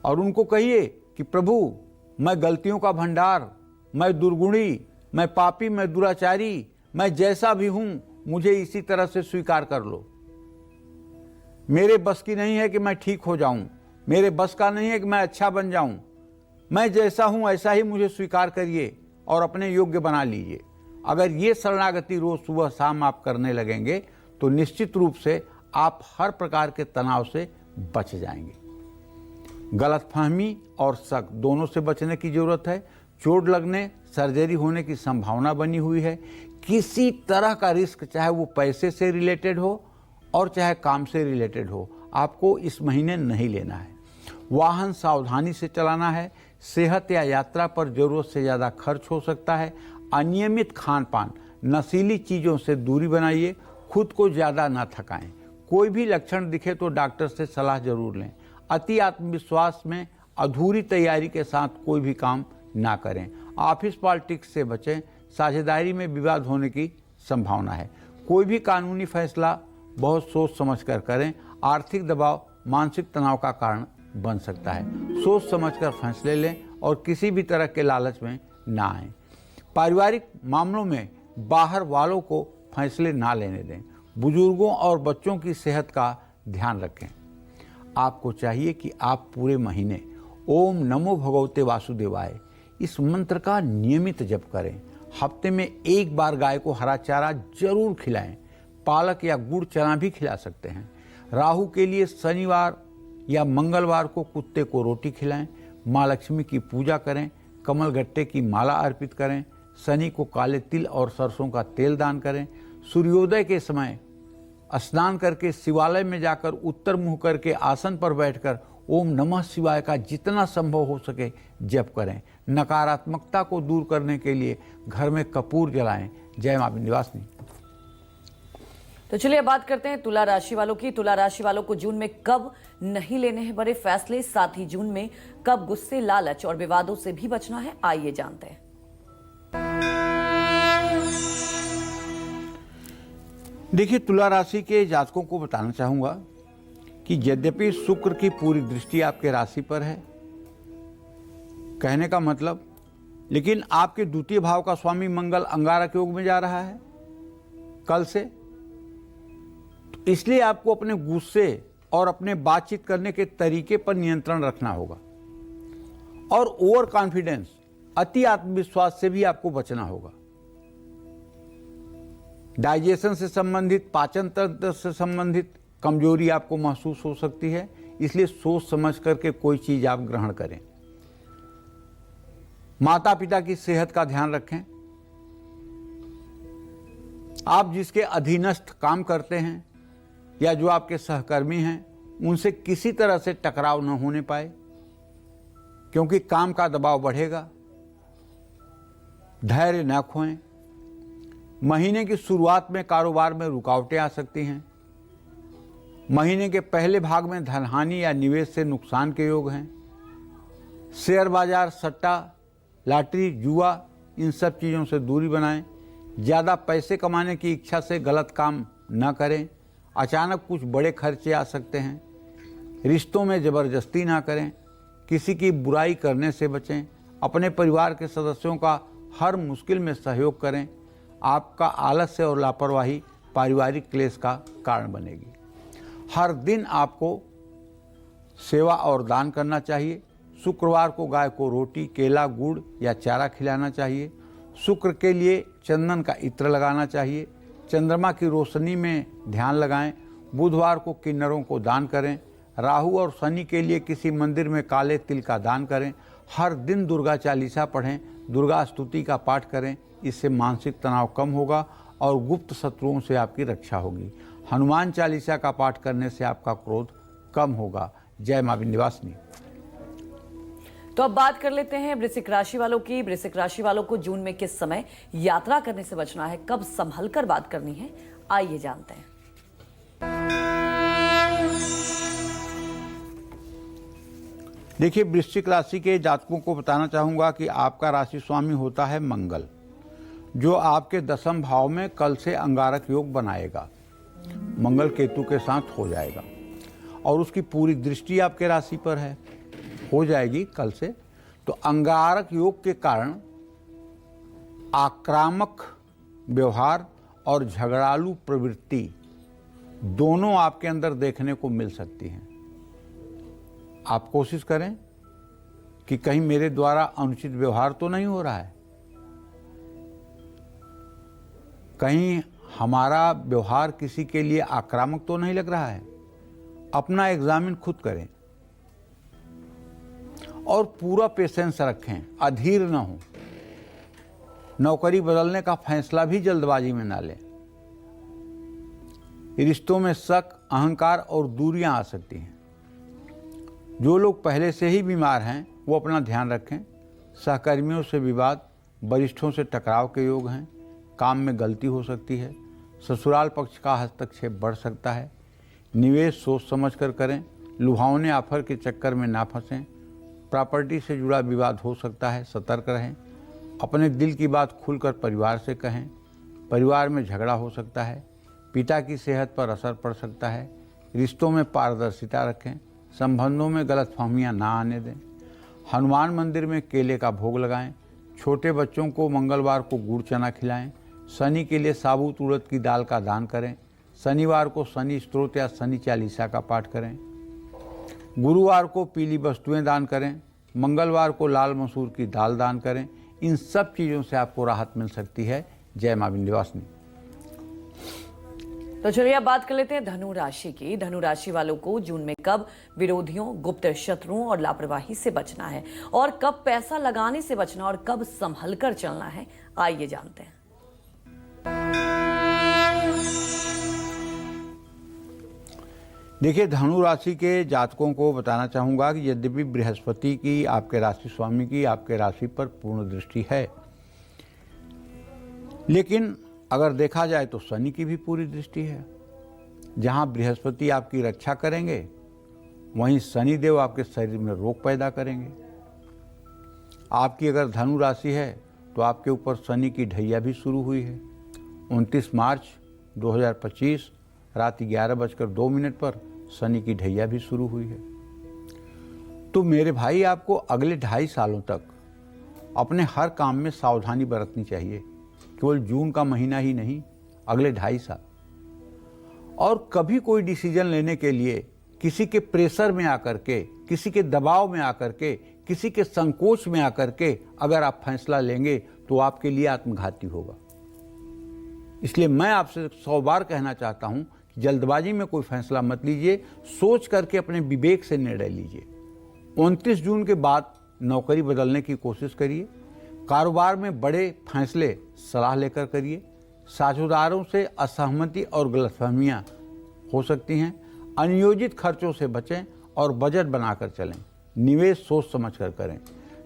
और उनको कहिए कि प्रभु, मैं गलतियों का भंडार, मैं दुर्गुणी, मैं पापी, मैं दुराचारी, मैं जैसा भी हूं, मुझे इसी तरह से स्वीकार कर लो। मेरे बस की नहीं है कि मैं ठीक हो जाऊं, मेरे बस का नहीं है कि मैं अच्छा बन जाऊं। मैं जैसा हूं ऐसा ही मुझे स्वीकार करिए और अपने योग्य बना लीजिए। अगर ये शरणागति रोज सुबह शाम आप करने लगेंगे तो निश्चित रूप से आप हर प्रकार के तनाव से बच जाएंगे। गलतफहमी और शक दोनों से बचने की जरूरत है। चोट लगने, सर्जरी होने की संभावना बनी हुई है। किसी तरह का रिस्क, चाहे वो पैसे से रिलेटेड हो और चाहे काम से रिलेटेड हो, आपको इस महीने नहीं लेना है। वाहन सावधानी से चलाना है। सेहत या यात्रा पर जरूरत से ज़्यादा खर्च हो सकता है। अनियमित खान पान, नशीली चीज़ों से दूरी बनाइए। खुद को ज़्यादा ना थकाएं। कोई भी लक्षण दिखे तो डॉक्टर से सलाह जरूर लें। अति आत्मविश्वास में अधूरी तैयारी के साथ कोई भी काम ना करें। ऑफिस पॉलिटिक्स से बचें। साझेदारी में विवाद होने की संभावना है। कोई भी कानूनी फैसला बहुत सोच समझ कर करें। आर्थिक दबाव मानसिक तनाव का कारण बन सकता है। सोच समझकर फैसले लें और किसी भी तरह के लालच में ना आएं। पारिवारिक मामलों में बाहर वालों को फैसले ना लेने दें। बुजुर्गों और बच्चों की सेहत का ध्यान रखें। आपको चाहिए कि आप पूरे महीने ओम नमो भगवते वासुदेवाय इस मंत्र का नियमित जप करें। हफ्ते में एक बार गाय को हरा चारा जरूर खिलाएं। पालक या गुड़ चना भी खिला सकते हैं। राहु के लिए शनिवार या मंगलवार को कुत्ते को रोटी खिलाएं। माँ लक्ष्मी की पूजा करें। कमल गट्टे की माला अर्पित करें। शनि को काले तिल और सरसों का तेल दान करें। सूर्योदय के समय स्नान करके शिवालय में जाकर उत्तर मुंह करके आसन पर बैठकर ओम नमः शिवाय का जितना संभव हो सके जप करें। नकारात्मकता को दूर करने के लिए घर में कपूर जलाएं। जय मां विंध्यवासिनी। तो चलिए बात करते हैं तुला राशि वालों की। तुला राशि वालों को जून में कब नहीं लेने हैं बड़े फैसले, साथ ही जून में कब गुस्से, लालच और विवादों से भी बचना है, आइए जानते हैं। देखिए, तुला राशि के जातकों को बताना चाहूंगा कि यद्यपि शुक्र की पूरी दृष्टि आपके राशि पर है, कहने का मतलब, लेकिन आपके द्वितीय भाव का स्वामी मंगल अंगारक योग में जा रहा है कल से। तो इसलिए आपको अपने गुस्से और अपने बातचीत करने के तरीके पर नियंत्रण रखना होगा और ओवर कॉन्फिडेंस, अति आत्मविश्वास से भी आपको बचना होगा। डाइजेशन से संबंधित, पाचन तंत्र से संबंधित कमजोरी आपको महसूस हो सकती है, इसलिए सोच समझ करके कोई चीज आप ग्रहण करें। माता पिता की सेहत का ध्यान रखें। आप जिसके अधीनस्थ काम करते हैं या जो आपके सहकर्मी हैं, उनसे किसी तरह से टकराव न होने पाए, क्योंकि काम का दबाव बढ़ेगा। धैर्य न खोएं। महीने की शुरुआत में कारोबार में रुकावटें आ सकती हैं। महीने के पहले भाग में धनहानि या निवेश से नुकसान के योग हैं। शेयर बाजार, सट्टा, लॉटरी, जुआ, इन सब चीज़ों से दूरी बनाएं। ज़्यादा पैसे कमाने की इच्छा से गलत काम न करें। अचानक कुछ बड़े खर्चे आ सकते हैं। रिश्तों में ज़बरदस्ती ना करें। किसी की बुराई करने से बचें। अपने परिवार के सदस्यों का हर मुश्किल में सहयोग करें। आपका आलस्य और लापरवाही पारिवारिक क्लेश का कारण बनेगी। हर दिन आपको सेवा और दान करना चाहिए। शुक्रवार को गाय को रोटी, केला, गुड़ या चारा खिलाना चाहिए। शुक्र के लिए चंदन का इत्र लगाना चाहिए। चंद्रमा की रोशनी में ध्यान लगाएं। बुधवार को किन्नरों को दान करें। राहु और शनि के लिए किसी मंदिर में काले तिल का दान करें। हर दिन दुर्गा चालीसा पढ़ें, दुर्गा स्तुति का पाठ करें। इससे मानसिक तनाव कम होगा और गुप्त शत्रुओं से आपकी रक्षा होगी। हनुमान चालीसा का पाठ करने से आपका क्रोध कम होगा। जय मां विंध्यवासिनी। तो अब बात कर लेते हैं वृश्चिक राशि वालों की। वृश्चिक राशि वालों को जून में किस समय यात्रा करने से बचना है, कब संभल कर बात करनी है, आइए जानते हैं। देखिए, वृश्चिक राशि के जातकों को बताना चाहूंगा कि आपका राशि स्वामी होता है मंगल, जो आपके 10वें भाव में कल से अंगारक योग बनाएगा। मंगल केतु के साथ हो जाएगा और उसकी पूरी दृष्टि आपके राशि पर है, हो जाएगी कल से। तो अंगारक योग के कारण आक्रामक व्यवहार और झगड़ालू प्रवृत्ति दोनों आपके अंदर देखने को मिल सकती हैं। आप कोशिश करें कि कहीं मेरे द्वारा अनुचित व्यवहार तो नहीं हो रहा है, कहीं हमारा व्यवहार किसी के लिए आक्रामक तो नहीं लग रहा है। अपना एग्जामिन खुद करें और पूरा पेशेंस रखें, अधीर न हो। नौकरी बदलने का फैसला भी जल्दबाजी में ना लें। रिश्तों में शक, अहंकार और दूरियां आ सकती हैं। जो लोग पहले से ही बीमार हैं वो अपना ध्यान रखें। सहकर्मियों से विवाद, वरिष्ठों से टकराव के योग हैं। काम में गलती हो सकती है। ससुराल पक्ष का हस्तक्षेप बढ़ सकता है। निवेश सोच समझ कर करें। लुभावने ऑफर के चक्कर में ना फंसें। प्रॉपर्टी से जुड़ा विवाद हो सकता है, सतर्क रहें। अपने दिल की बात खुलकर परिवार से कहें। परिवार में झगड़ा हो सकता है। पिता की सेहत पर असर पड़ सकता है। रिश्तों में पारदर्शिता रखें। संबंधों में गलतफहमियां ना आने दें। हनुमान मंदिर में केले का भोग लगाएं। छोटे बच्चों को मंगलवार को गुड़ चना खिलाएं। शनि के लिए साबुत उड़द की दाल का दान करें। शनिवार को शनि स्तोत्र या शनि चालीसा का पाठ करें। गुरुवार को पीली वस्तुएं दान करें। मंगलवार को लाल मसूर की दाल दान करें। इन सब चीज़ों से आपको राहत मिल सकती है। जय मां विंध्यवासिनी। तो चलिए अब बात कर लेते हैं धनु राशि की। धनु राशि वालों को जून में कब विरोधियों, गुप्त शत्रुओं और लापरवाही से बचना है और कब पैसा लगाने से बचना और कब संभल कर चलना है, आइए जानते हैं। देखिए, धनु राशि के जातकों को बताना चाहूंगा कि यद्यपि बृहस्पति की, आपके राशि स्वामी की, आपके राशि पर पूर्ण दृष्टि है, लेकिन अगर देखा जाए तो शनि की भी पूरी दृष्टि है। जहां बृहस्पति आपकी रक्षा करेंगे वहीं शनिदेव आपके शरीर में रोग पैदा करेंगे। आपकी अगर धनु राशि है तो आपके ऊपर शनि की ढैया भी शुरू हुई है। 29 मार्च 2025 रात 11:02 पर शनि की ढैया भी शुरू हुई है। तो मेरे भाई, आपको अगले 2.5 सालों तक अपने हर काम में सावधानी बरतनी चाहिए। केवल जून का महीना ही नहीं, अगले 2.5 साल। और कभी कोई डिसीजन लेने के लिए किसी के प्रेशर में आकर के, किसी के दबाव में आकर के, किसी के संकोच में आकर के अगर आप फैसला लेंगे तो आपके लिए आत्मघाती होगा। इसलिए मैं आपसे 100 बार कहना चाहता हूं कि जल्दबाजी में कोई फैसला मत लीजिए, सोच करके अपने विवेक से निर्णय लीजिए। 29 जून के बाद नौकरी बदलने की कोशिश करिए। कारोबार में बड़े फैसले सलाह लेकर करिए। साझेदारों से असहमति और गलतफहमियां हो सकती हैं। अनियोजित खर्चों से बचें और बजट बनाकर चलें। निवेश सोच समझकर करें।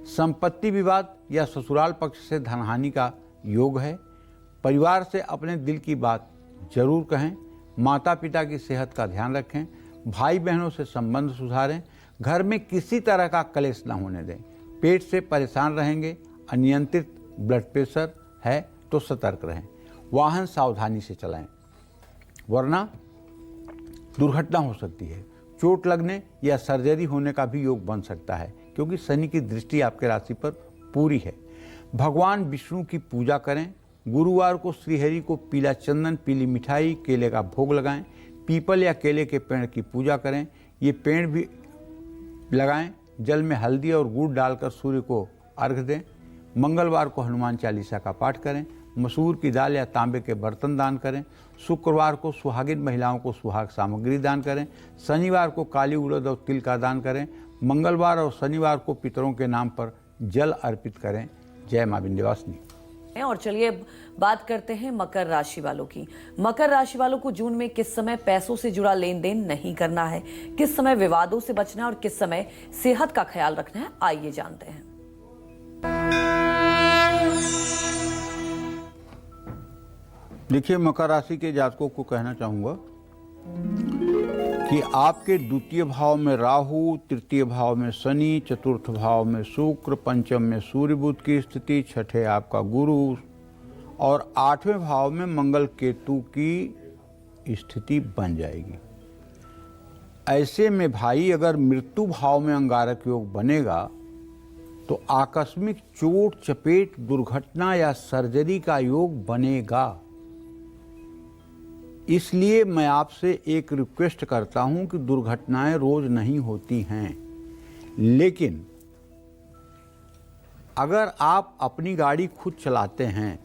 संपत्ति विवाद या ससुराल पक्ष से धनहानि का योग है। परिवार से अपने दिल की बात जरूर कहें। माता पिता की सेहत का ध्यान रखें। भाई बहनों से संबंध सुधारें। घर में किसी तरह का कलेश न होने दें। पेट से परेशान रहेंगे। अनियंत्रित ब्लड प्रेशर है तो सतर्क रहें। वाहन सावधानी से चलाएं, वरना दुर्घटना हो सकती है। चोट लगने या सर्जरी होने का भी योग बन सकता है, क्योंकि शनि की दृष्टि आपके राशि पर पूरी है। भगवान विष्णु की पूजा करें। गुरुवार को श्रीहरि को पीला चंदन, पीली मिठाई, केले का भोग लगाएं। पीपल या केले के पेड़ की पूजा करें। ये पेड़ भी लगाएं। जल में हल्दी और गुड़ डालकर सूर्य को अर्घ दें। मंगलवार को हनुमान चालीसा का पाठ करें। मसूर की दाल या तांबे के बर्तन दान करें। शुक्रवार को सुहागिन महिलाओं को सुहाग सामग्री दान करें। शनिवार को काली उड़द और तिल का दान करें। मंगलवार और शनिवार को पितरों के नाम पर जल अर्पित करें। जय मां विंध्यवासिनी। और चलिए बात करते हैं मकर राशि वालों की। मकर राशि वालों को जून में किस समय पैसों से जुड़ा लेन देन नहीं करना है, किस समय विवादों से बचना है और किस समय सेहत का ख्याल रखना है, आइए जानते हैं। देखिए, मकर राशि के जातकों को कहना चाहूंगा कि आपके द्वितीय भाव में राहु, तृतीय भाव में शनि, चतुर्थ भाव में शुक्र, पंचम में सूर्य बुध की स्थिति, छठे आपका गुरु और आठवें भाव में मंगल केतु की स्थिति बन जाएगी। ऐसे में भाई अगर मृत्यु भाव में अंगारक योग बनेगा तो आकस्मिक चोट, चपेट, दुर्घटना या सर्जरी का योग बनेगा। इसलिए मैं आपसे एक रिक्वेस्ट करता हूं कि दुर्घटनाएं रोज नहीं होती हैं, लेकिन अगर आप अपनी गाड़ी खुद चलाते हैं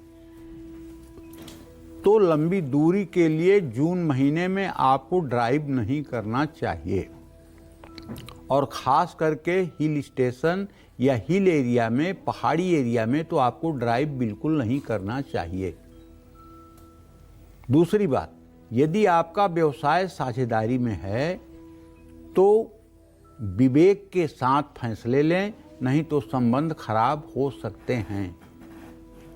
तो लंबी दूरी के लिए जून महीने में आपको ड्राइव नहीं करना चाहिए और ख़ास करके हिल स्टेशन या हिल एरिया में, पहाड़ी एरिया में तो आपको ड्राइव बिल्कुल नहीं करना चाहिए। दूसरी बात, यदि आपका व्यवसाय साझेदारी में है तो विवेक के साथ फैसले लें, नहीं तो संबंध खराब हो सकते हैं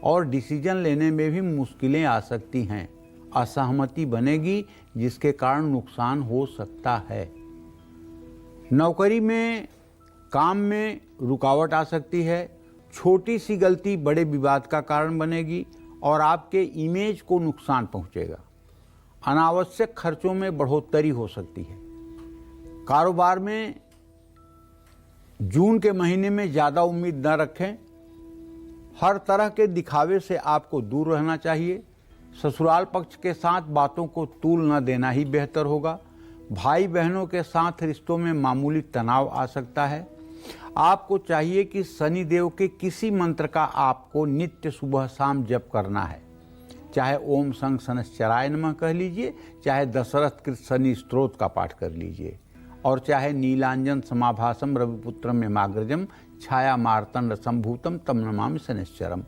और डिसीजन लेने में भी मुश्किलें आ सकती हैं। असहमति बनेगी जिसके कारण नुकसान हो सकता है। नौकरी में, काम में रुकावट आ सकती है। छोटी सी गलती बड़े विवाद का कारण बनेगी और आपके इमेज को नुकसान पहुंचेगा। अनावश्यक खर्चों में बढ़ोतरी हो सकती है। कारोबार में जून के महीने में ज़्यादा उम्मीद न रखें। हर तरह के दिखावे से आपको दूर रहना चाहिए। ससुराल पक्ष के साथ बातों को तूल न देना ही बेहतर होगा। भाई बहनों के साथ रिश्तों में मामूली तनाव आ सकता है। आपको चाहिए कि शनि देव के किसी मंत्र का आपको नित्य सुबह शाम जप करना है। चाहे ओम संग शनश्चराय नमः कह लीजिए, चाहे दशरथ कृत शनि स्तोत्र का पाठ कर लीजिए और चाहे नीलांजन समाभासम रविपुत्रम यमाग्रजम छाया मार्तंड संभूतम तम नमामि शनिश्चरम।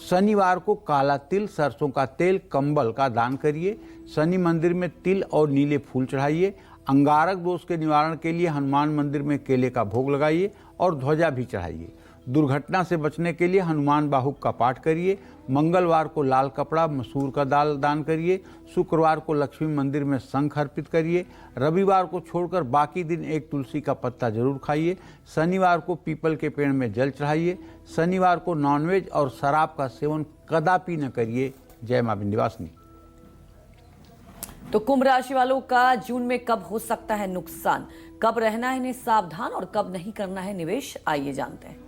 शनिवार को काला तिल, सरसों का तेल, कंबल का दान करिए। शनि मंदिर में तिल और नीले फूल चढ़ाइए। अंगारक दोष के निवारण के लिए हनुमान मंदिर में केले का भोग लगाइए और ध्वजा भी चढ़ाइए। दुर्घटना से बचने के लिए हनुमान बाहुक का पाठ करिए। मंगलवार को लाल कपड़ा, मसूर का दाल दान करिए। शुक्रवार को लक्ष्मी मंदिर में शंख अर्पित करिए। रविवार को छोड़कर बाकी दिन एक तुलसी का पत्ता जरूर खाइए। शनिवार को पीपल के पेड़ में जल चढ़ाइए। शनिवार को नॉनवेज और शराब का सेवन कदापि न करिए। जय मां विंध्यवासिनी। तो कुंभ राशि वालों का जून में कब हो सकता है नुकसान, कब रहना है इन्हें सावधान और कब नहीं करना है निवेश, आइए जानते हैं।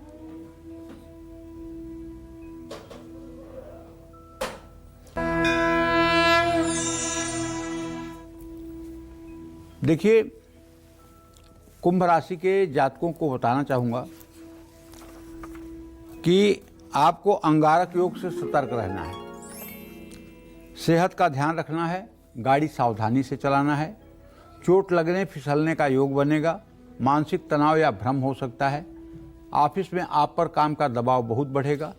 देखिए, कुंभ राशि के जातकों को बताना चाहूँगा कि आपको अंगारक योग से सतर्क रहना है। सेहत का ध्यान रखना है। गाड़ी सावधानी से चलाना है। चोट लगने, फिसलने का योग बनेगा। मानसिक तनाव या भ्रम हो सकता है। ऑफिस में आप पर काम का दबाव बहुत बढ़ेगा।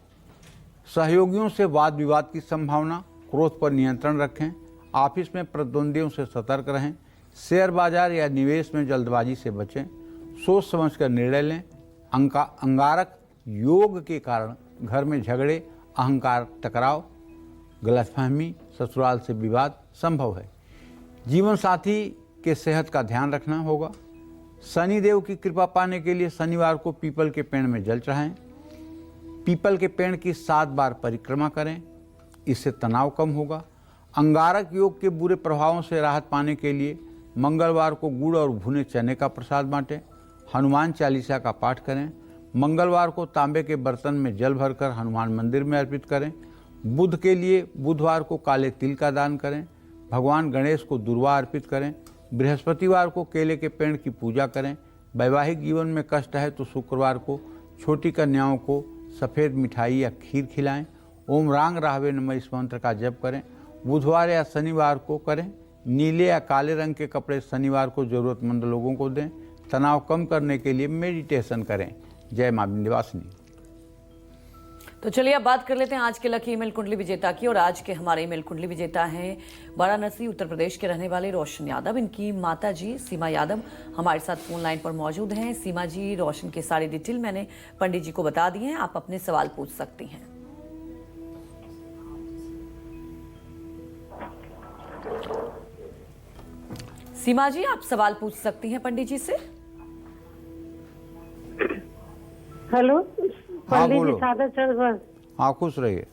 सहयोगियों से वाद विवाद की संभावना। क्रोध पर नियंत्रण रखें। ऑफिस में प्रतिद्वंदियों से सतर्क रहें। शेयर बाजार या निवेश में जल्दबाजी से बचें। सोच समझकर निर्णय लें। अंगारक योग के कारण घर में झगड़े, अहंकार, टकराव, गलतफहमी, ससुराल से विवाद संभव है। जीवन साथी के सेहत का ध्यान रखना होगा। शनि देव की कृपा पाने के लिए शनिवार को पीपल के पेड़ में जल चढ़ाएं। पीपल के पेड़ की 7 बार परिक्रमा करें, इससे तनाव कम होगा। अंगारक योग के बुरे प्रभावों से राहत पाने के लिए मंगलवार को गुड़ और भुने चने का प्रसाद बांटें। हनुमान चालीसा का पाठ करें। मंगलवार को तांबे के बर्तन में जल भरकर हनुमान मंदिर में अर्पित करें। बुध के लिए बुधवार को काले तिल का दान करें। भगवान गणेश को दुर्वा अर्पित करें। बृहस्पतिवार को केले के पेड़ की पूजा करें। वैवाहिक जीवन में कष्ट है तो शुक्रवार को छोटी कन्याओं को सफ़ेद मिठाई या खीर खिलाएं। ओम रांग राहवे नमः इस मंत्र का जप करें। बुधवार या शनिवार को करें। नीले या काले रंग के कपड़े शनिवार को जरूरतमंद लोगों को दें। तनाव कम करने के लिए मेडिटेशन करें। जय मां विंध्यवासिनी। तो चलिए अब बात कर लेते हैं आज के लकी ईमेल कुंडली विजेता की। और आज के हमारे ईमेल कुंडली विजेता हैं वाराणसी उत्तर प्रदेश के रहने वाले रोशन यादव। इनकी माता जी सीमा यादव हमारे साथ फोन लाइन पर मौजूद हैं। सीमा जी, रोशन की सारी डिटेल मैंने पंडित जी को बता दी है, आप अपने सवाल पूछ सकती हैं। सीमा जी, आप सवाल पूछ सकती हैं पंडित जी से। हेलो हाँ, पंडित जी, बोलो। सादा चढ़। हाँ, खुश रहिए।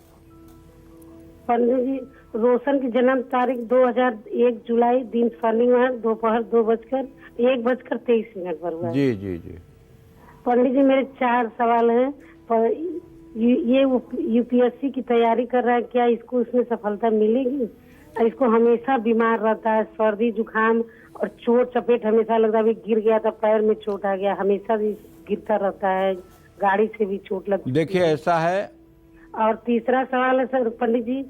पंडित जी, रोशन की जन्म तारीख 2001 जुलाई, दिन शनिवार, दोपहर 2:01:23 पर हुआ है। जी जी जी। पंडित जी, मेरे 4 सवाल हैं। पर ये यूपीएससी की तैयारी कर रहा है, क्या इसको इसमें सफलता मिलेगी? इसको हमेशा बीमार रहता है, सर्दी जुकाम और चोट चपेट हमेशा लगता है। अभी गिर गया था, पैर में चोट आ गया, हमेशा भी गिरता रहता है, गाड़ी से भी चोट लगती है। देखिए, ऐसा है। और तीसरा सवाल है सर पंडित जी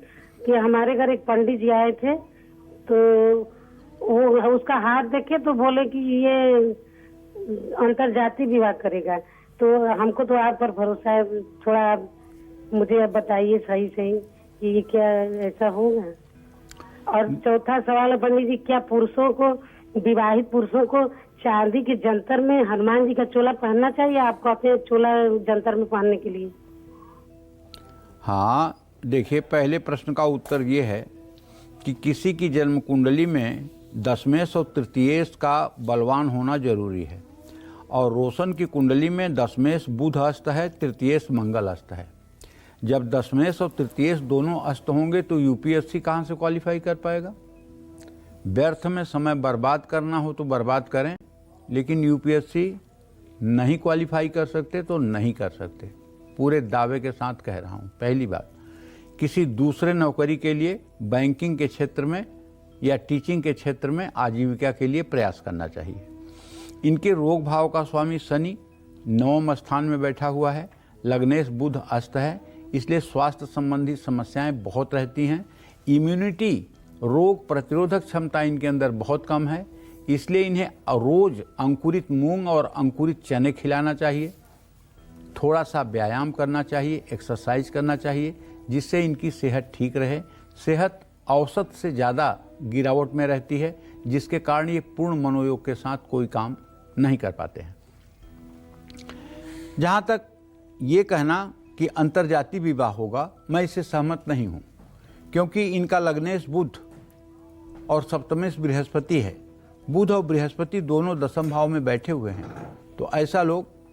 कि हमारे घर एक पंडित जी आए थे, तो वो उसका हाथ देखे तो बोले कि ये अंतरजातीय विवाह करेगा। तो हमको तो आप पर भरोसा है, थोड़ा आप मुझे अब बताइए सही सही कि ये क्या ऐसा होगा। और चौथा सवाल है पंडित जी, क्या पुरुषों को, विवाहित पुरुषों को चांदी के जंतर में हनुमान जी का चोला पहनना चाहिए? आपको अपने चोला जंतर में पहनने के लिए। हाँ, देखिए, पहले प्रश्न का उत्तर ये है कि किसी की जन्म कुंडली में दशमेश और तृतीयेश का बलवान होना जरूरी है। और रोशन की कुंडली में दशमेश बुध अस्त है, तृतीयेश मंगल अस्त है। जब दशमेश और तृतीयेश दोनों अस्त होंगे तो यूपीएससी कहाँ से क्वालिफाई कर पाएगा? व्यर्थ में समय बर्बाद करना हो तो बर्बाद करें, लेकिन यूपीएससी नहीं क्वालिफाई कर सकते तो नहीं कर सकते, पूरे दावे के साथ कह रहा हूँ। पहली बात, किसी दूसरे नौकरी के लिए बैंकिंग के क्षेत्र में या टीचिंग के क्षेत्र में आजीविका के लिए प्रयास करना चाहिए। इनके रोग भाव का स्वामी शनि 9वें स्थान में बैठा हुआ है, लग्नेश बुध अस्त है, इसलिए स्वास्थ्य संबंधी समस्याएं बहुत रहती हैं। इम्यूनिटी, रोग प्रतिरोधक क्षमता इनके अंदर बहुत कम है, इसलिए इन्हें रोज अंकुरित मूंग और अंकुरित चने खिलाना चाहिए। थोड़ा सा व्यायाम करना चाहिए, एक्सरसाइज करना चाहिए, जिससे इनकी सेहत ठीक रहे। सेहत औसत से ज़्यादा गिरावट में रहती है, जिसके कारण ये पूर्ण मनोयोग के साथ कोई काम नहीं कर पाते हैं। जहाँ तक ये कहना कि अंतर्जातीय विवाह होगा, मैं इससे सहमत नहीं हूँ, क्योंकि इनका लग्नेश बुध और सप्तमेश बृहस्पति है। बुध और बृहस्पति दोनों दशम भाव में बैठे हुए हैं, तो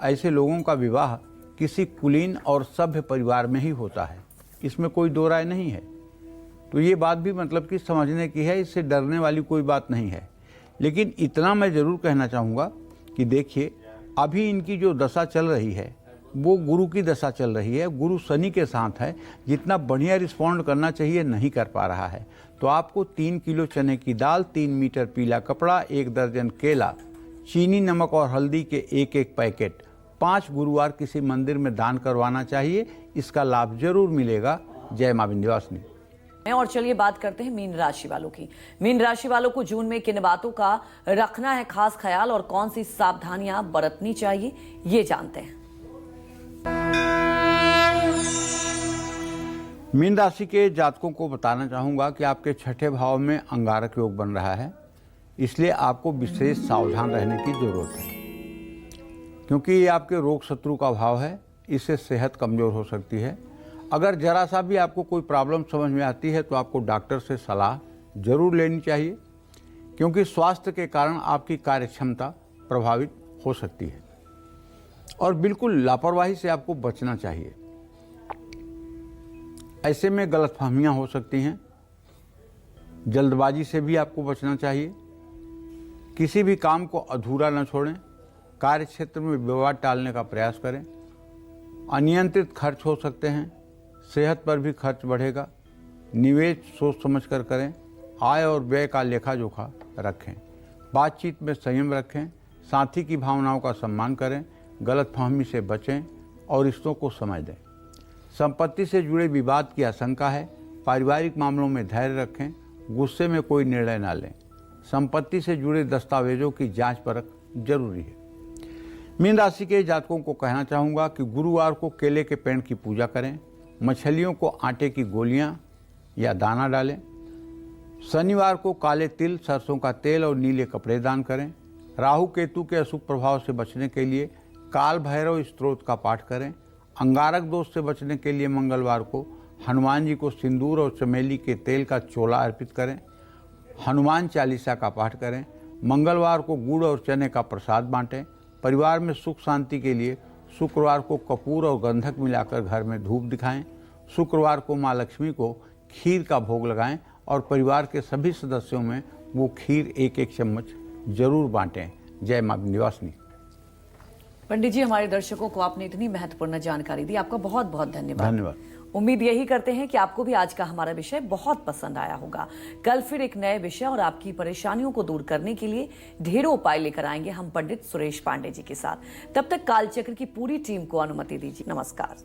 ऐसे लोगों का विवाह किसी कुलीन और सभ्य परिवार में ही होता है, इसमें कोई दो राय नहीं है। तो ये बात भी मतलब कि समझने की है, इससे डरने वाली कोई बात नहीं है। लेकिन इतना मैं ज़रूर कहना चाहूँगा कि देखिए, अभी इनकी जो दशा चल रही है वो गुरु की दशा चल रही है, गुरु शनि के साथ है। जितना बढ़िया रिस्पॉन्ड करना चाहिए नहीं कर पा रहा है। तो आपको 3 किलो चने की दाल, 3 मीटर पीला कपड़ा, 1 दर्जन केला, चीनी, नमक और हल्दी के 1-1 पैकेट 5 गुरुवार किसी मंदिर में दान करवाना चाहिए। इसका लाभ जरूर मिलेगा। जय मां विंध्यवासिनी। और चलिए बात करते हैं मीन राशि वालों की। मीन राशि वालों को जून में किन बातों का रखना है खास ख्याल और कौन सी सावधानियां बरतनी चाहिए, ये जानते हैं। मीन राशि के जातकों को बताना चाहूँगा कि आपके छठे भाव में अंगारक योग बन रहा है, इसलिए आपको विशेष सावधान रहने की जरूरत है, क्योंकि ये आपके रोग शत्रु का भाव है। इससे सेहत कमज़ोर हो सकती है। अगर जरा सा भी आपको कोई प्रॉब्लम समझ में आती है तो आपको डॉक्टर से सलाह जरूर लेनी चाहिए, क्योंकि स्वास्थ्य के कारण आपकी कार्यक्षमता प्रभावित हो सकती है। और बिल्कुल लापरवाही से आपको बचना चाहिए। ऐसे में गलतफहमियां हो सकती हैं। जल्दबाजी से भी आपको बचना चाहिए। किसी भी काम को अधूरा न छोड़ें। कार्य क्षेत्र में विवाद टालने का प्रयास करें। अनियंत्रित खर्च हो सकते हैं। सेहत पर भी खर्च बढ़ेगा। निवेश सोच समझकर करें। आय और व्यय का लेखा जोखा रखें। बातचीत में संयम रखें। साथी की भावनाओं का सम्मान करें। गलतफहमी से बचें और रिश्तों को समय दें। संपत्ति से जुड़े विवाद की आशंका है। पारिवारिक मामलों में धैर्य रखें। गुस्से में कोई निर्णय न लें। संपत्ति से जुड़े दस्तावेजों की जांच परख जरूरी है। मीन राशि के जातकों को कहना चाहूँगा कि गुरुवार को केले के पेड़ की पूजा करें, मछलियों को आटे की गोलियां या दाना डालें। शनिवार को काले तिल, सरसों का तेल और नीले कपड़े दान करें। राहु केतु के अशुभ प्रभाव से बचने के लिए काल भैरव स्तोत्र का पाठ करें। अंगारक दोष से बचने के लिए मंगलवार को हनुमान जी को सिंदूर और चमेली के तेल का चोला अर्पित करें। हनुमान चालीसा का पाठ करें। मंगलवार को गुड़ और चने का प्रसाद बांटें। परिवार में सुख शांति के लिए शुक्रवार को कपूर और गंधक मिलाकर घर में धूप दिखाएं। शुक्रवार को माँ लक्ष्मी को खीर का भोग लगाएं और परिवार के सभी सदस्यों में वो खीर एक एक चम्मच जरूर बांटें। जय मां विंध्यवासिनी। पंडित जी, हमारे दर्शकों को आपने इतनी महत्वपूर्ण जानकारी दी, आपका बहुत बहुत धन्यवाद। धन्यवाद। उम्मीद यही करते हैं कि आपको भी आज का हमारा विषय बहुत पसंद आया होगा। कल फिर एक नए विषय और आपकी परेशानियों को दूर करने के लिए ढेरों उपाय लेकर आएंगे हम पंडित सुरेश पांडे जी के साथ। तब तक कालचक्र की पूरी टीम को अनुमति दीजिए। नमस्कार।